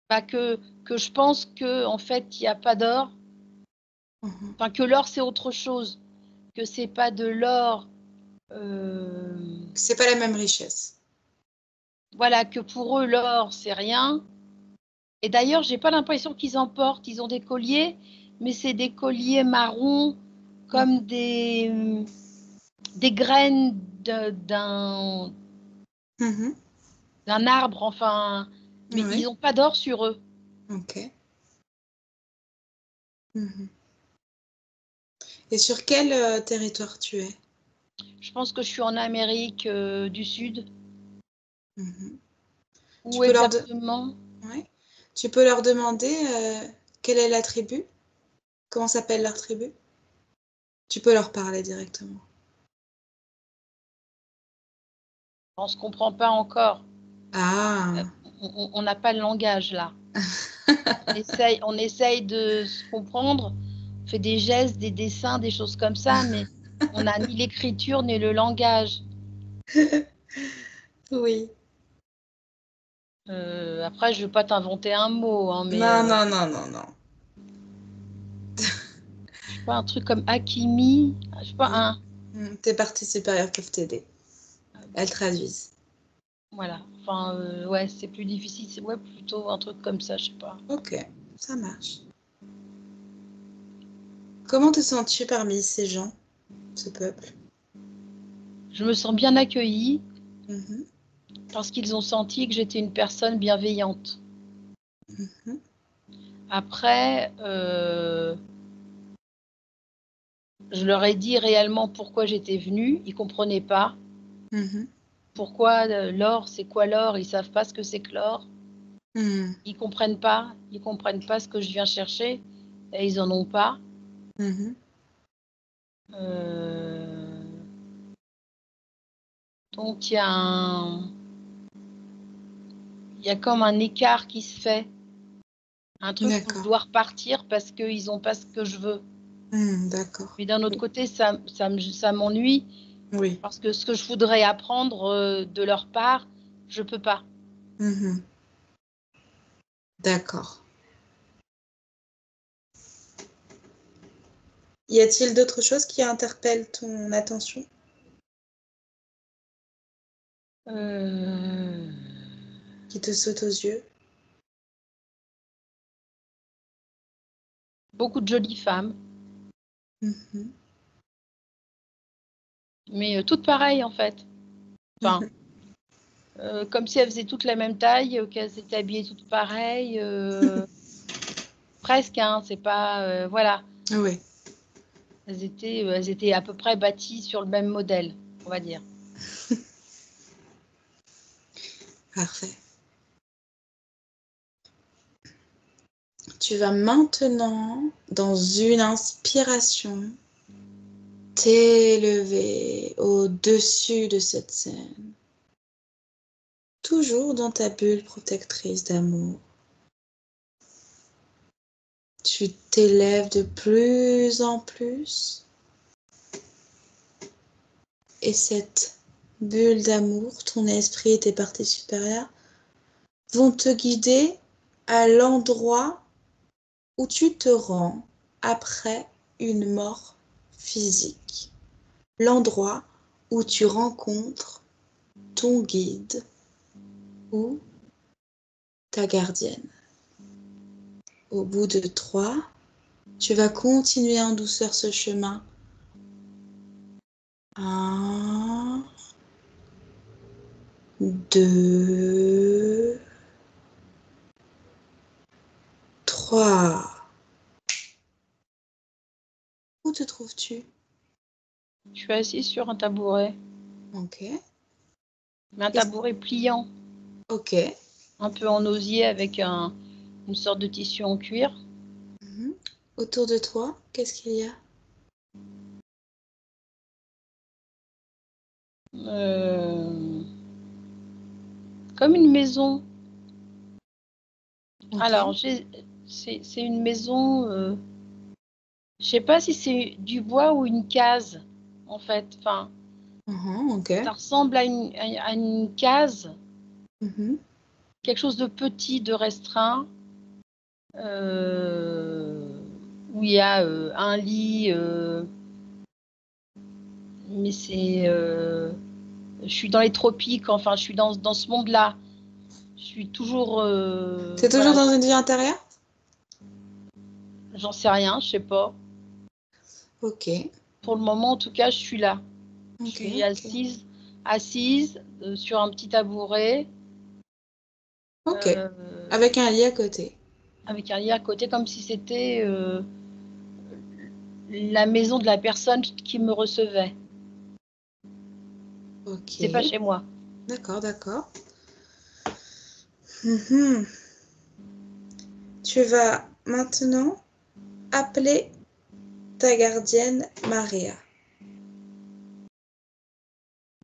Bah, que je pense que en fait, il n'y a pas d'or, Mhm. enfin que l'or c'est autre chose, que c'est pas de l'or, euh, C'est pas la même richesse. voilà, que pour eux l'or c'est rien. Et d'ailleurs, j'ai pas l'impression qu'ils en portent. Ils ont des colliers, mais c'est des colliers marrons comme Mhm. des graines d'un Mhm. arbre, enfin, mais ils Oui. n'ont pas d'or sur eux. Ok. Mhm. Et sur quel territoire tu es? Je pense que je suis en Amérique du Sud. Mhm. Tu Où peux exactement? ouais. Tu peux leur demander quelle est la tribu? Comment s'appelle leur tribu? Tu peux leur parler directement. On se comprend pas encore. Euh, Ah, on n'a pas le langage là. On essaye de se comprendre, on fait des gestes, des dessins, des choses comme ça, mais on n'a ni l'écriture ni le langage. oui. Après, je ne veux pas t'inventer un mot, hein, mais Non, non, non, non, non. je sais pas, un truc comme Hakimi, je sais pas, Mm. un, Tes parties supérieures peuvent t'aider. Elles traduisent. voilà. Enfin, ouais, c'est plus difficile, c'est ouais, plutôt un truc comme ça, je sais pas. Ok, ça marche. Comment te sens-tu parmi ces gens, ce peuple? Je me sens bien accueillie Mhm, parce qu'ils ont senti que j'étais une personne bienveillante. mhm, Après, je leur ai dit réellement pourquoi j'étais venue, ils comprenaient pas. mhm, Pourquoi l'or, c'est quoi l'or? Ils savent pas ce que c'est que l'or. mhm, Ils comprennent pas ce que je viens chercher et ils en ont pas. mhm. Euh, donc il y a comme un écart qui se fait, un truc où je D'accord. dois repartir parce qu'ils ont pas ce que je veux. D'accord. Mais d'un autre Oui. côté, ça m'ennuie Oui. parce que ce que je voudrais apprendre de leur part, je peux pas. Mhm. D'accord. Y a-t-il d'autres choses qui interpellent ton attention? Euh, Qui te sautent aux yeux? Beaucoup de jolies femmes, Mhm, mais toutes pareilles en fait. Enfin, mhm. comme si elles faisaient toutes la même taille, qu'elles étaient habillées toutes pareilles, presque, hein, c'est pas, voilà, Oui, elles étaient à peu près bâties sur le même modèle, on va dire. parfait. Tu vas maintenant, dans une inspiration, t'élever au-dessus de cette scène, toujours dans ta bulle protectrice d'amour. Tu t'élèves de plus en plus et cette bulle d'amour, ton esprit et tes parties supérieures vont te guider à l'endroit où tu te rends après une mort physique. L'endroit où tu rencontres ton guide ou ta gardienne. Au bout de 3, tu vas continuer en douceur ce chemin. 1, 2, trouves-tu? Je suis assise sur un tabouret. Ok. Mais un tabouret pliant. Ok. Un peu en osier avec une sorte de tissu en cuir. Autour de toi, qu'est-ce qu'il y a? Comme une maison. Ok. Alors, c'est une maison. Je sais pas si c'est du bois ou une case, en fait. Enfin, Ok. ça ressemble à une case, Mhm. quelque chose de petit, de restreint, où il y a un lit, mais je suis dans les tropiques, enfin, je suis dans ce monde-là. Je suis toujours, T'es toujours voilà, dans une vie intérieure? j'en sais rien, je sais pas. Ok. Pour le moment, en tout cas, je suis là. Je Ok. suis Ok. assise sur un petit tabouret, Ok. euh, Avec un lit à côté. avec un lit à côté, comme si c'était la maison de la personne qui me recevait. Ok. C'est pas chez moi. D'accord, d'accord. Mhm. Tu vas maintenant appeler ta gardienne Maria.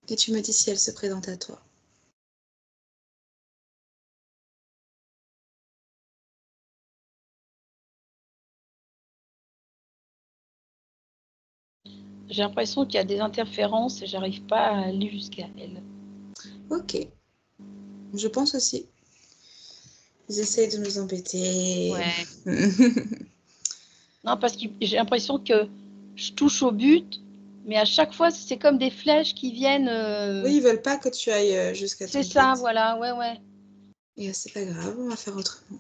Et tu me dis si elle se présente à toi. J'ai l'impression qu'il y a des interférences et j'arrive pas à aller jusqu'à elle. Ok. Je pense aussi. Ils essayent de nous embêter. Ouais. Non, parce que j'ai l'impression que je touche au but, mais à chaque fois, c'est comme des flèches qui viennent. Oui, ils veulent pas que tu ailles jusqu'à C'est ton ça, but. voilà, ouais, ouais. Et c'est pas grave, on va faire autrement.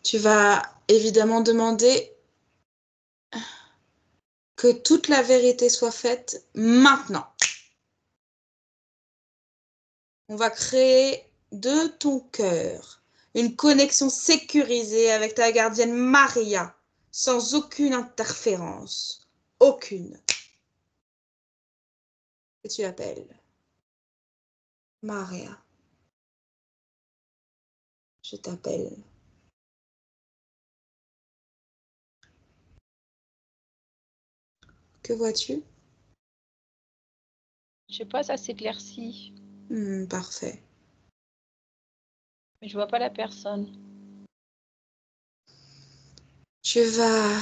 Tu vas évidemment demander que toute la vérité soit faite maintenant. On va créer de ton cœur une connexion sécurisée avec ta gardienne Maria, sans aucune interférence. Aucune. Et tu l'appelles Maria. Je t'appelle. Que vois-tu? Je sais pas, ça s'éclaircit, Parfait. mais je vois pas la personne. Tu vas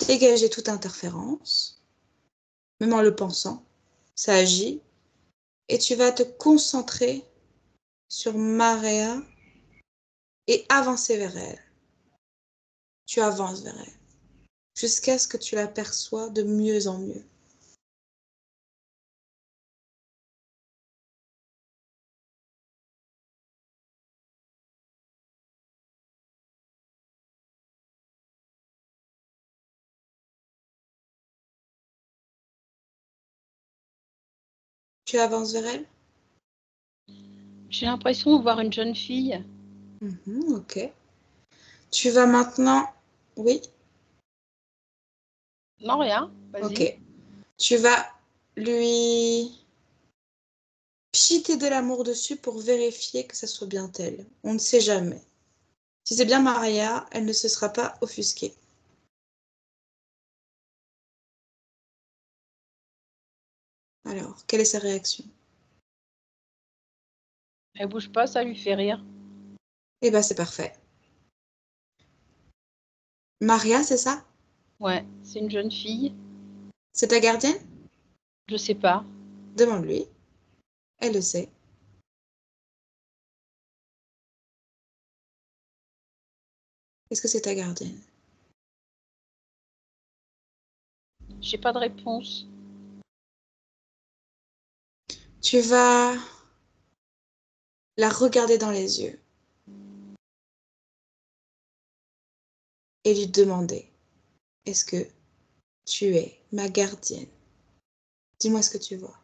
dégager toute interférence, même en le pensant. Ça agit. Et tu vas te concentrer sur Maria et avancer vers elle. Tu avances vers elle jusqu'à ce que tu l'aperçois de mieux en mieux. Tu avances vers elle? J'ai l'impression de voir une jeune fille. Ok. Tu vas maintenant... Oui, Non, rien, ok. vas-y. Tu vas lui pchiter de l'amour dessus pour vérifier que ça soit bien elle. On ne sait jamais. Si c'est bien Maria, elle ne se sera pas offusquée. Alors, quelle est sa réaction? Elle bouge pas, ça lui fait rire. Eh ben, c'est parfait. Maria, c'est ça? Ouais, c'est une jeune fille. C'est ta gardienne? Je sais pas. Demande-lui. Elle le sait. Est-ce que c'est ta gardienne? J'ai pas de réponse. Tu vas la regarder dans les yeux et lui demander, est-ce que tu es ma gardienne? Dis-moi ce que tu vois.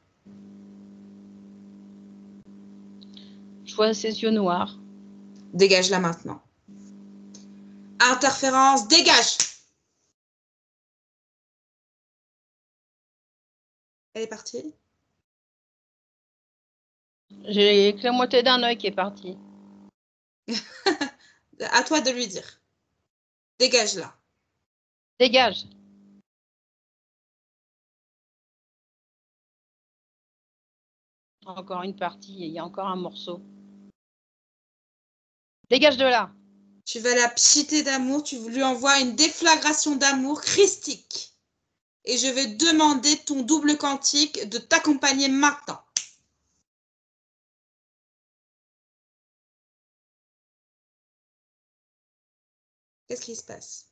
Je vois ses yeux noirs. Dégage-la maintenant. Interférence, dégage! Elle est partie? J'ai que la moitié d'un œil qui est parti. À toi de lui dire. Dégage là. Dégage. Encore une partie, il y a encore un morceau. Dégage de là. Tu vas la pchiter d'amour, tu lui envoies une déflagration d'amour christique. Et je vais demander ton double quantique de t'accompagner maintenant. Qu'est-ce qui se passe?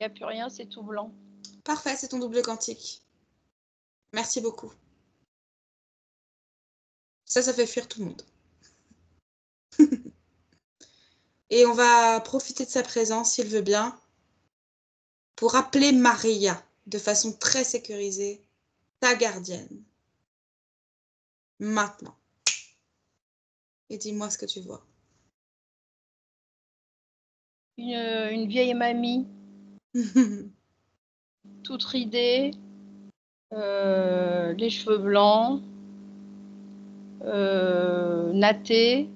Il n'y a plus rien, c'est tout blanc. Parfait, c'est ton double quantique. Merci beaucoup. Ça fait fuir tout le monde. Et on va profiter de sa présence, s'il veut bien, pour appeler Maria de façon très sécurisée, ta gardienne. Maintenant. Et dis-moi ce que tu vois. Une vieille mamie, toute ridée, les cheveux blancs, nattée.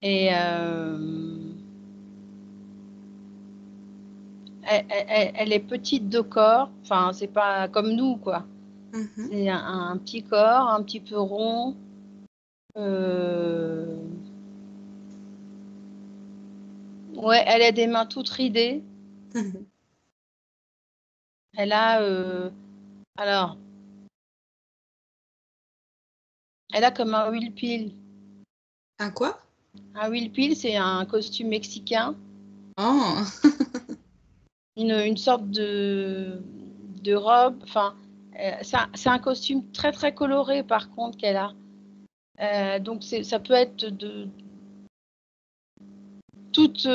Et elle est petite de corps, enfin c'est pas comme nous quoi. C'est un petit corps, un petit peu rond. Ouais, elle a des mains toutes ridées. Elle a alors elle a comme un huile pile. Un quoi? Un huile pile, c'est un costume mexicain. Oh. Une sorte de robe. Enfin, c'est un costume très très coloré par contre qu'elle a. Donc ça peut être de toute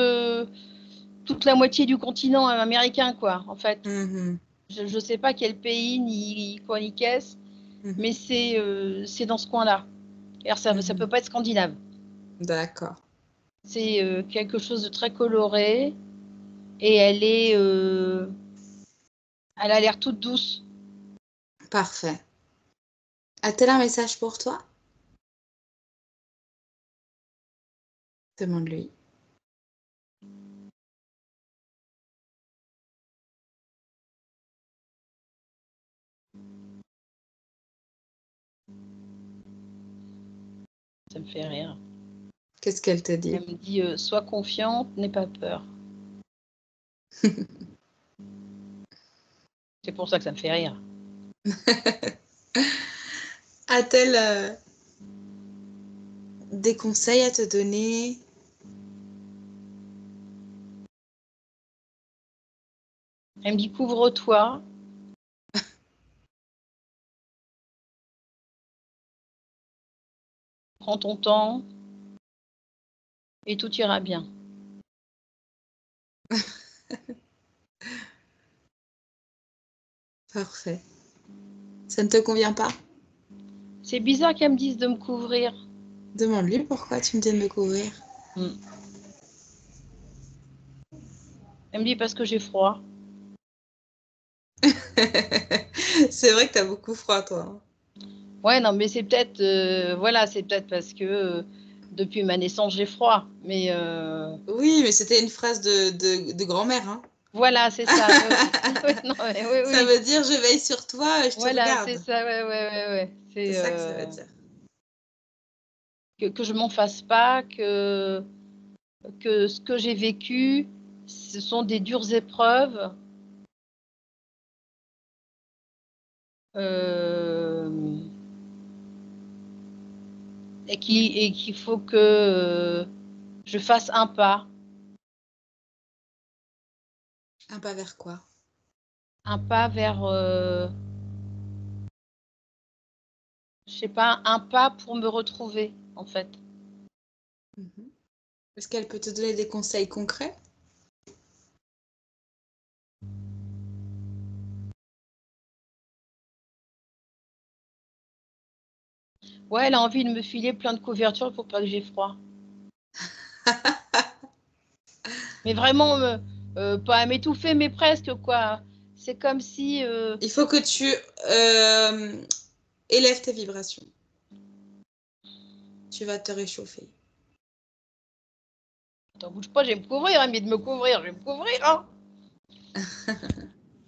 la moitié du continent américain quoi en fait. Je ne sais pas quel pays ni quoi ni qu'est-ce, mais c'est dans ce coin-là. Alors ça peut pas être scandinave. D'accord. C'est quelque chose de très coloré et elle a l'air toute douce. Parfait. A-t-elle un message pour toi? Demande-lui. Ça me fait rire. Qu'est-ce qu'elle te dit? Elle me dit sois confiante, n'aie pas peur. C'est pour ça que ça me fait rire. A-t-elle des conseils à te donner? Elle me dit couvre-toi. Prends ton temps et tout ira bien. Parfait. Ça ne te convient pas? C'est bizarre qu'elle me dise de me couvrir. Demande-lui pourquoi tu me dis de me couvrir. Elle me dit parce que j'ai froid. C'est vrai que tu as beaucoup froid, toi. Ouais, non, mais c'est peut-être voilà, c'est peut-être parce que depuis ma naissance j'ai froid. Mais Oui, mais c'était une phrase de grand-mère, hein. voilà, c'est ça. Ouais, non, mais oui, Ça oui. veut dire je veille sur toi, je te Voilà, regarde. c'est ça. Ouais. C'est ça que ça veut dire. Que je m'en fasse pas, que ce que j'ai vécu, ce sont des dures épreuves. Et qu'il faut que je fasse un pas. Un pas vers quoi? Un pas vers, je sais pas, un pas pour me retrouver, en fait. Est-ce qu'elle peut te donner des conseils concrets? Ouais, elle a envie de me filer plein de couvertures pour pas que j'ai froid. Mais vraiment, pas à m'étouffer, mais presque, quoi. C'est comme si... Il faut que tu élèves tes vibrations. Tu vas te réchauffer. T'en bouge pas, je vais me couvrir, hein, mais de me couvrir, je vais me couvrir, hein.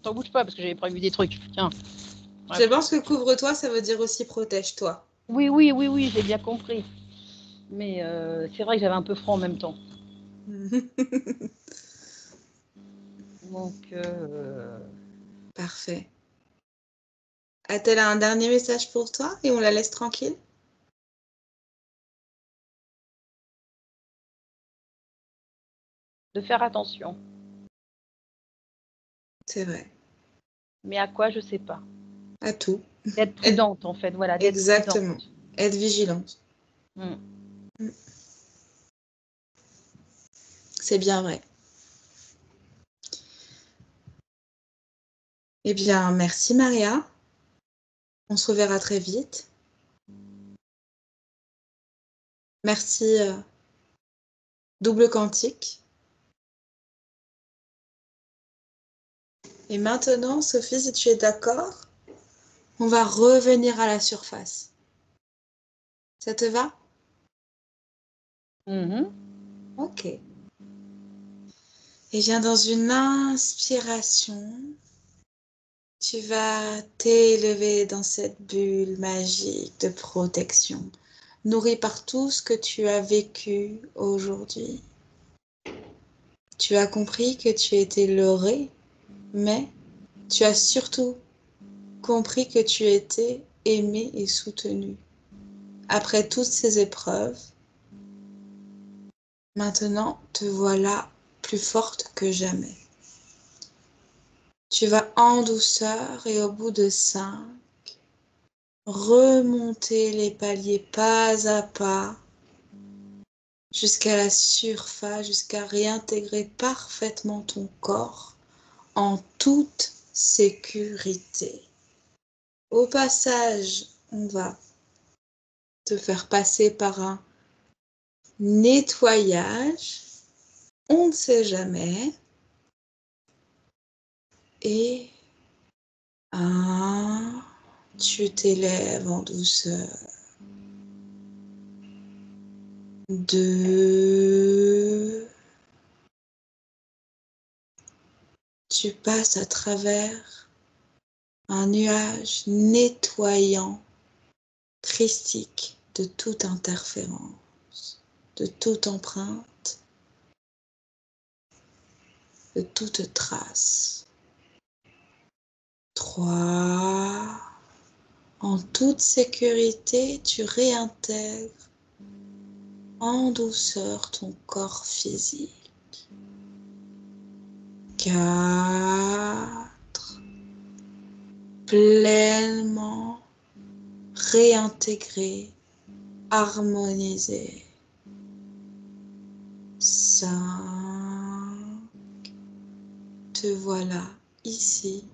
T'en bouge pas, parce que j'avais prévu des trucs. Tiens. Je pense que couvre-toi, ça veut dire aussi protège-toi. Oui, j'ai bien compris. Mais c'est vrai que j'avais un peu froid en même temps. Donc, Parfait. A-t-elle un dernier message pour toi et on la laisse tranquille? de faire attention. C'est vrai. Mais à quoi, je sais pas. À tout. D'être prudente, en fait, voilà, d'être Exactement. prudente. Être vigilante. C'est bien vrai. Eh bien, merci Maria. On se reverra très vite. Merci Double Quantique. Et maintenant, Sophie, si tu es d'accord, on va revenir à la surface. Ça te va? Ok. Et bien, dans une inspiration, tu vas t'élever dans cette bulle magique de protection, nourrie par tout ce que tu as vécu aujourd'hui. Tu as compris que tu étais leurré, mais tu as surtout compris que tu étais aimé et soutenu. Après toutes ces épreuves, maintenant te voilà plus forte que jamais. Tu vas en douceur et au bout de 5, remonter les paliers pas à pas jusqu'à la surface, jusqu'à réintégrer parfaitement ton corps en toute sécurité. Au passage, on va te faire passer par un nettoyage, on ne sait jamais, et tu t'élèves en douceur. 2, tu passes à travers un nuage nettoyant, christique de toute interférence, de toute empreinte, de toute trace. 3, en toute sécurité, tu réintègres en douceur ton corps physique. 4, pleinement réintégré, harmonisé. 5, te voilà ici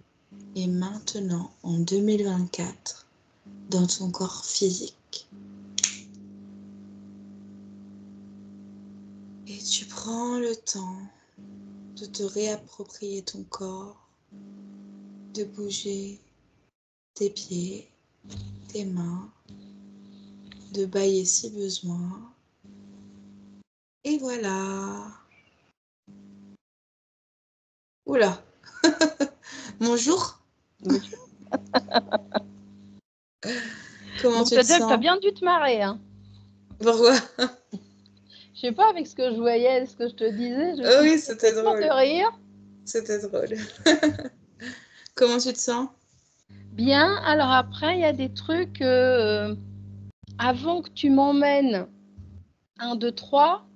et maintenant en 2024 dans ton corps physique. Et tu prends le temps de te réapproprier ton corps, de bouger tes pieds, tes mains, de bâiller si besoin. Et voilà. Oula. Bonjour. Bonjour. Comment Donc, tu te t'as sens? bien dû te marrer, hein. Pourquoi? Je sais pas, avec ce que je voyais, ce que je te disais, je me Oh suis oui, dit, c'était peut-être pour te drôle. rire. C'était drôle. Comment tu te sens? Bien, alors après, il y a des trucs, avant que tu m'emmènes 1, 2, 3,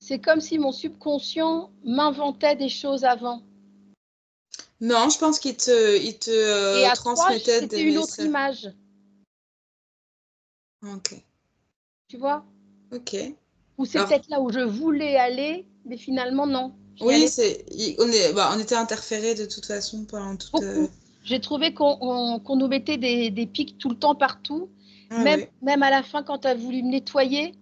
c'est comme si mon subconscient m'inventait des choses avant. Non, je pense qu'il te Et à 3, transmettait c'était des une autre messages. image, Ok. tu vois? Ok. Ou c'est Alors, peut-être là où je voulais aller, mais finalement, non, j'y oui, allais on était interférés de toute façon pendant toute. beaucoup. J'ai trouvé qu'on nous mettait des pics tout le temps partout. Ah oui. Même à la fin, quand tu as voulu me nettoyer,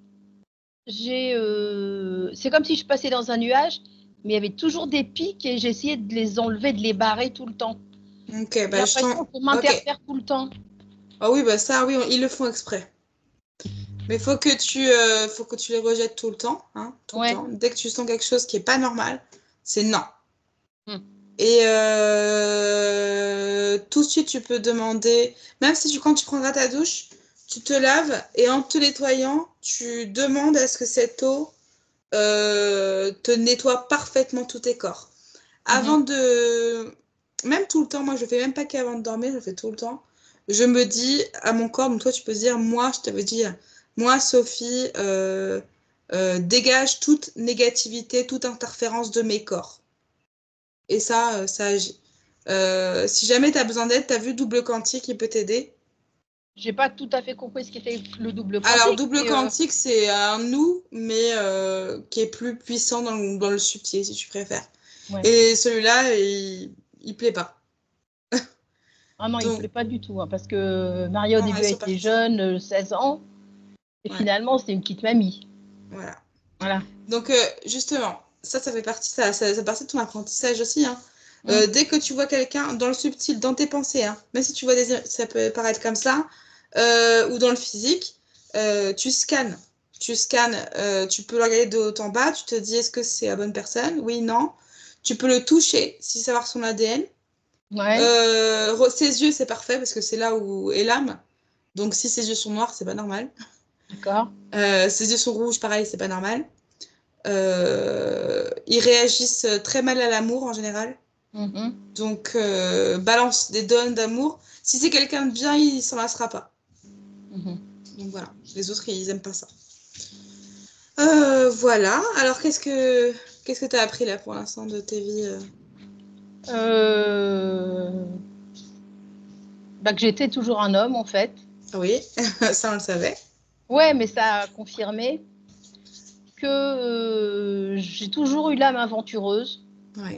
c'est comme si je passais dans un nuage, mais il y avait toujours des pics et j'essayais de les enlever, de les barrer tout le temps. Ok, J'ai l'impression qu'on Ok. m'interfère tout le temps. Ah oui, bah ça, oui, ils le font exprès. Mais faut que tu les rejettes tout le temps, hein, tout le Ouais. temps. Dès que tu sens quelque chose qui est pas normal, c'est non. Hmm. Et tout de suite, tu peux demander, même si quand tu prendras ta douche, tu te laves et en te nettoyant, tu demandes à ce que cette eau te nettoie parfaitement tous tes corps. Avant Mhm. de... Même tout le temps, moi je fais même pas qu'avant de dormir, je fais tout le temps. Je me dis à mon corps, donc toi tu peux dire, moi je te veux dire, moi Sophie, dégage toute négativité, toute interférence de mes corps. Et ça agit. Si jamais tu as besoin d'aide, tu as vu Double Quantique qui peut t'aider. J'ai pas tout à fait compris ce qu'était le double Alors, quantique. Double Quantique, c'est un nous, mais qui est plus puissant dans le subtil, si tu préfères. Ouais. Et celui-là, il plaît pas. Ah non, il ne Donc, plaît pas du tout, hein, parce que Maria, au non, début, elles a sont été parties. jeune, 16 ans, et Ouais, finalement, c'était une petite mamie. voilà. Voilà. Donc, justement, ça fait partie, ça fait partie de ton apprentissage aussi, hein. Mm. Dès que tu vois quelqu'un dans le subtil, dans tes pensées, hein, même si tu vois ça peut paraître comme ça, ou dans le physique, tu scannes. Tu scannes, tu peux le regarder de haut en bas, tu te dis est-ce que c'est la bonne personne? Oui, non. Tu peux le toucher, si savoir son ADN. Ouais, Ses yeux, c'est parfait parce que c'est là où est l'âme. Donc, si ses yeux sont noirs, c'est pas normal. d'accord. Ses yeux sont rouges, pareil, c'est pas normal. Ils réagissent très mal à l'amour en général. Mhm. Donc, balance des donnes d'amour. Si c'est quelqu'un de bien, il s'en lassera pas. Mhm. Donc voilà, les autres, ils aiment pas ça. Voilà. Alors, qu'est-ce que tu as appris là pour l'instant de tes vies? Euh, Bah, que j'étais toujours un homme, en fait. Oui, ça on le savait. Ouais, mais ça a confirmé que j'ai toujours eu l'âme aventureuse, Ouais.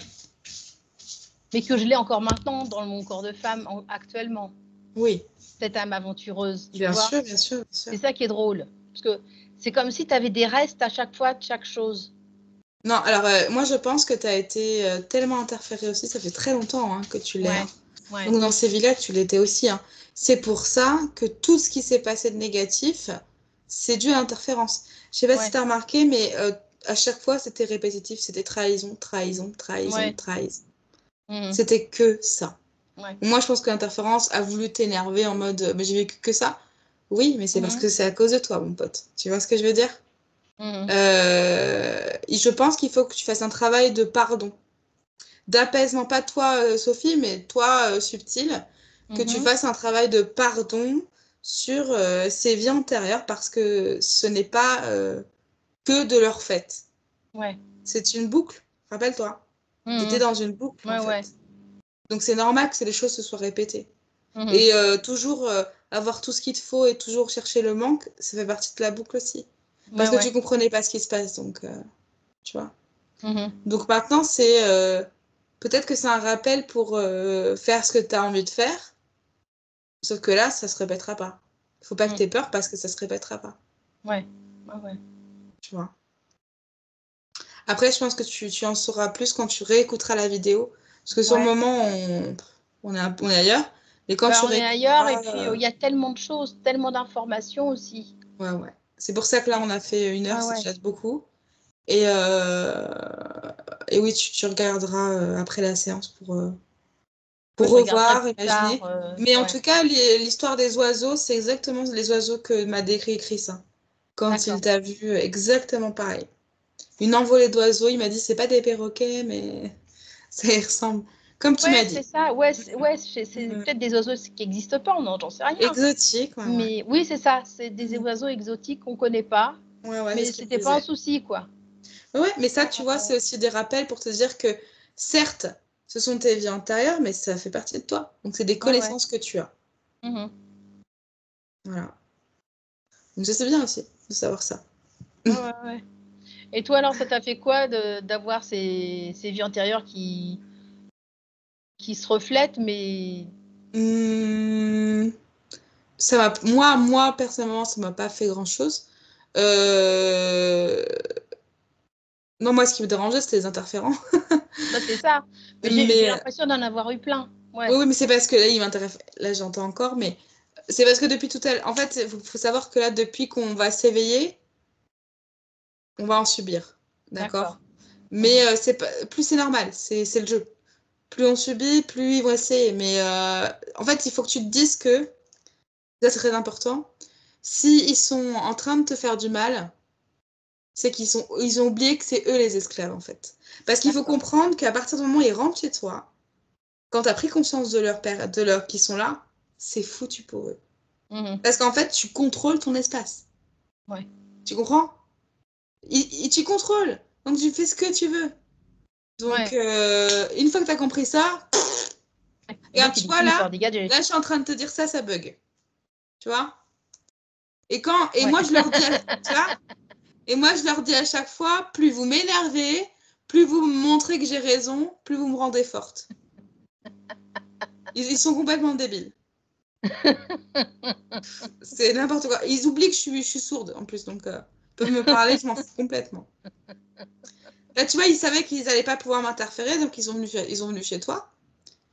mais que je l'ai encore maintenant dans mon corps de femme actuellement, Oui, cette âme aventureuse, tu bien vois. sûr, bien sûr, bien sûr. C'est ça qui est drôle. Parce que c'est comme si tu avais des restes à chaque fois de chaque chose. Non, alors moi je pense que tu as été tellement interférée aussi, ça fait très longtemps hein, que tu l'es. Hein. Ouais, ouais. Donc dans ces vies-là, tu l'étais aussi. Hein. C'est pour ça que tout ce qui s'est passé de négatif, c'est dû à l'interférence. Je sais pas si Ouais, tu as remarqué, mais à chaque fois, c'était répétitif, c'était trahison, trahison, trahison, ouais. trahison. Mhm. C'était que ça. Ouais. Moi, je pense que l'interférence a voulu t'énerver en mode, mais j'ai vécu que ça. Oui, mais c'est parce que Mhm. c'est à cause de toi, mon pote. Tu vois ce que je veux dire? Mhm. Je pense qu'il faut que tu fasses un travail de pardon, d'apaisement, pas toi, Sophie, mais toi, Subtil, que tu Mhm. fasses un travail de pardon sur ces vies antérieures parce que ce n'est pas que de leur fait. Ouais. C'est une boucle, rappelle-toi. Tu étais Mhm. dans une boucle, en Ouais, ouais. fait. Donc c'est normal que les choses se soient répétées. Mhm. Et toujours avoir tout ce qu'il te faut et toujours chercher le manque, ça fait partie de la boucle aussi. Ouais, Parce que tu ouais. comprenais pas ce qui se passe, donc tu vois. Mhm. Donc maintenant, c'est peut-être que c'est un rappel pour faire ce que tu as envie de faire, sauf que là, ça se répétera pas. Faut pas que tu aies Mhm. peur parce que ça se répétera pas, Ouais. Ouais, ouais. tu vois. Après, je pense que tu en sauras plus quand tu réécouteras la vidéo, parce que sur le Ouais. moment, on est ailleurs, mais quand tu Bah, on est ailleurs et réécouteras, puis il y a tellement de choses, tellement d'informations aussi. ouais, ouais. C'est pour ça que là, Ouais, on a fait 1 heure, ouais, c'est ouais. déjà beaucoup. Et, et oui, tu regarderas après la séance Ouais, pour je regarderai revoir, plus tard. imaginer. Mais en Ouais. tout cas, l'histoire des oiseaux, c'est exactement les oiseaux que m'a décrit Chris. Hein. Quand il D'accord. t'a vu, exactement pareil. Une envolée d'oiseaux, il m'a dit, c'est pas des perroquets, mais ça y ressemble. Comme tu Ouais, m'as c'est dit. ça. Ouais, c'est Mm. peut-être des oiseaux qui n'existent pas, non, j'en sais rien. Exotique, ouais, ouais. Mais oui, c'est ça. C'est des Mm. oiseaux exotiques qu'on connaît pas. Ouais, ouais, c'est Mais ce qu'il me c'était pas un disait. souci, quoi. Ouais, ouais, mais ça, tu vois, c'est aussi des rappels pour te dire que, certes, ce sont tes vies antérieures, mais ça fait partie de toi. Donc, c'est des Ouais, ouais. connaissances que tu as. Mhm. Voilà. Donc, ça, c'est bien aussi de savoir ça. Ouais, ouais, ouais. Et toi, alors, ça t'a fait quoi d'avoir ces vies antérieures qui se reflètent, mais... Ça moi, personnellement, ça m'a pas fait grand-chose. Non, moi, ce qui me dérangeait, c'était les interférents. Bah, c'est ça. Mais j'ai Mais l'impression d'en avoir eu plein. oui, Ouais, oui, mais c'est parce que là, il m'intéresse. Là, j'entends encore, mais c'est parce que depuis tout à l'heure. En fait, faut savoir que là, depuis qu'on va s'éveiller, on va en subir. d'accord. D'accord? Mais c'est pas... plus c'est normal, c'est le jeu. Plus on subit, plus ils vont essayer. Mais en fait, il faut que tu te dises que, ça c'est très important, si ils sont en train de te faire du mal, c'est ils ont oublié que c'est eux les esclaves, en fait. Parce qu'il faut D'accord. comprendre qu'à partir du moment où ils rentrent chez toi, quand tu as pris conscience de leur père, de leur qui sont là, c'est foutu pour eux. Mhm. Parce qu'en fait, tu contrôles ton espace. Ouais. Tu comprends? Tu contrôles. Donc tu fais ce que tu veux. Donc Ouais. une fois que tu as compris ça, Et regarde, donc, tu il est vois fini là, par dégager. là je suis en train de te dire ça, ça bug. Tu vois? Et Ouais. moi je leur dis, tu vois? Et moi je leur dis à chaque fois, plus vous m'énervez, plus vous me montrez que j'ai raison, plus vous me rendez forte. Ils sont complètement débiles. C'est n'importe quoi. Ils oublient que je suis sourde en plus, donc ils peuvent me parler, je m'en fous complètement. Là, tu vois, ils savaient qu'ils n'allaient pas pouvoir m'interférer, donc ils ont venu chez toi.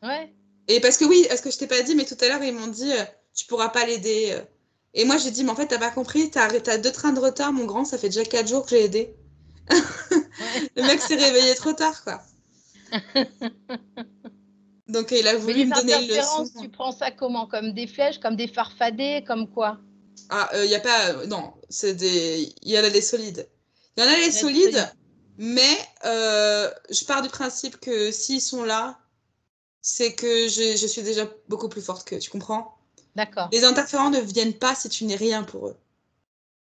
Ouais. Et parce que oui, est-ce que je t'ai pas dit, mais tout à l'heure, ils m'ont dit, tu pourras pas l'aider. Et moi, j'ai dit, mais en fait, t'as pas compris, t'as 2 trains de retard, mon grand, ça fait déjà 4 jours que j'ai aidé. Ouais. Le mec s'est réveillé trop tard, quoi. Donc, il a Mais voulu les me donner une leçon. interférences, tu prends ça comment? Comme des flèches, comme des farfadets, comme quoi? Ah, il y a pas. Non, il y en a des solides. Il y en a des Il y a des solides, solides. mais je pars du principe que s'ils sont là, c'est que je suis déjà beaucoup plus forte qu'eux, tu comprends? D'accord. Les interférents ne viennent pas si tu n'es rien pour eux.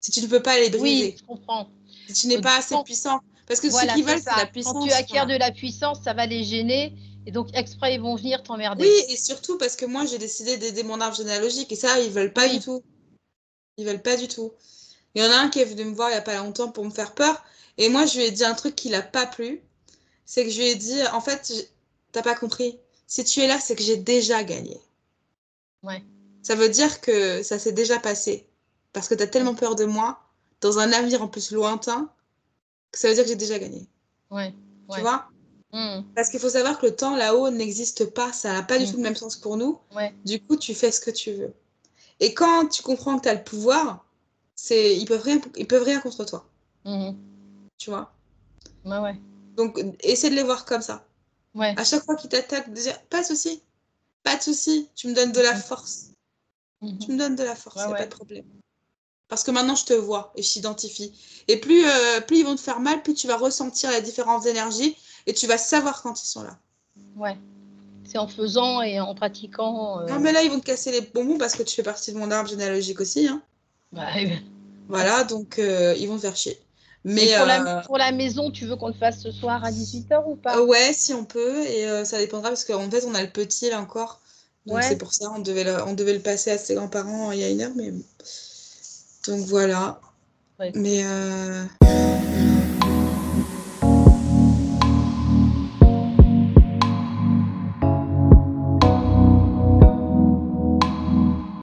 Si tu ne peux pas les Oui, briser. je comprends. Si tu n'es pas assez Quand, puissant. Parce que ce voilà, qu'ils c'est veulent, c'est la ça. Quand tu puissance. acquiers Voilà. de la puissance, ça va les gêner. Et donc, exprès, ils vont venir Oui, t'emmerder. et surtout parce que moi, j'ai décidé d'aider mon arbre généalogique. Et ça, ils veulent pas du Oui. tout. Ils veulent pas du tout. Il y en a un qui est venu me voir il y a pas longtemps pour me faire peur. Et moi, je lui ai dit un truc qui l'a pas plu. C'est que je lui ai dit, en fait, t'as pas compris. Si tu es là, c'est que j'ai déjà gagné. Ouais. Ça veut dire que ça s'est déjà passé. Parce que t'as Mm. tellement peur de moi, dans un avenir en plus lointain, que ça veut dire que j'ai déjà gagné. Ouais. Tu Ouais. vois? Mm. Parce qu'il faut savoir que le temps là-haut n'existe pas, ça n'a pas du tout Mm. le même sens pour nous. Ouais. Du coup, tu fais ce que tu veux. Et quand tu comprends que tu as le pouvoir, ils peuvent rien contre toi, Mhm. tu vois. Ouais, ouais. Donc, essaie de les voir comme ça. Ouais. À chaque fois qu'ils t'attaquent, de dire, pas de souci, tu me donnes de la Mhm. force. Tu Mhm. me donnes de la force, Ouais, il n'y a pas ouais. de problème. Parce que maintenant, je te vois et je t'identifie. Et plus ils vont te faire mal, plus tu vas ressentir la différence d'énergie et tu vas savoir quand ils sont là. Ouais. C'est en faisant et en pratiquant. Non, mais là, ils vont te casser les bonbons parce que tu fais partie de mon arbre généalogique aussi, hein. Bah, Voilà, donc ils vont te faire chier. et Mais pour la maison, tu veux qu'on le fasse ce soir à 18h ou pas? ouais, si on peut, et ça dépendra parce qu'en fait, on a le petit là encore. Donc c'est Ouais. pour ça, on devait le passer à ses grands-parents il y a 1 heure, mais donc voilà. Ouais. Mais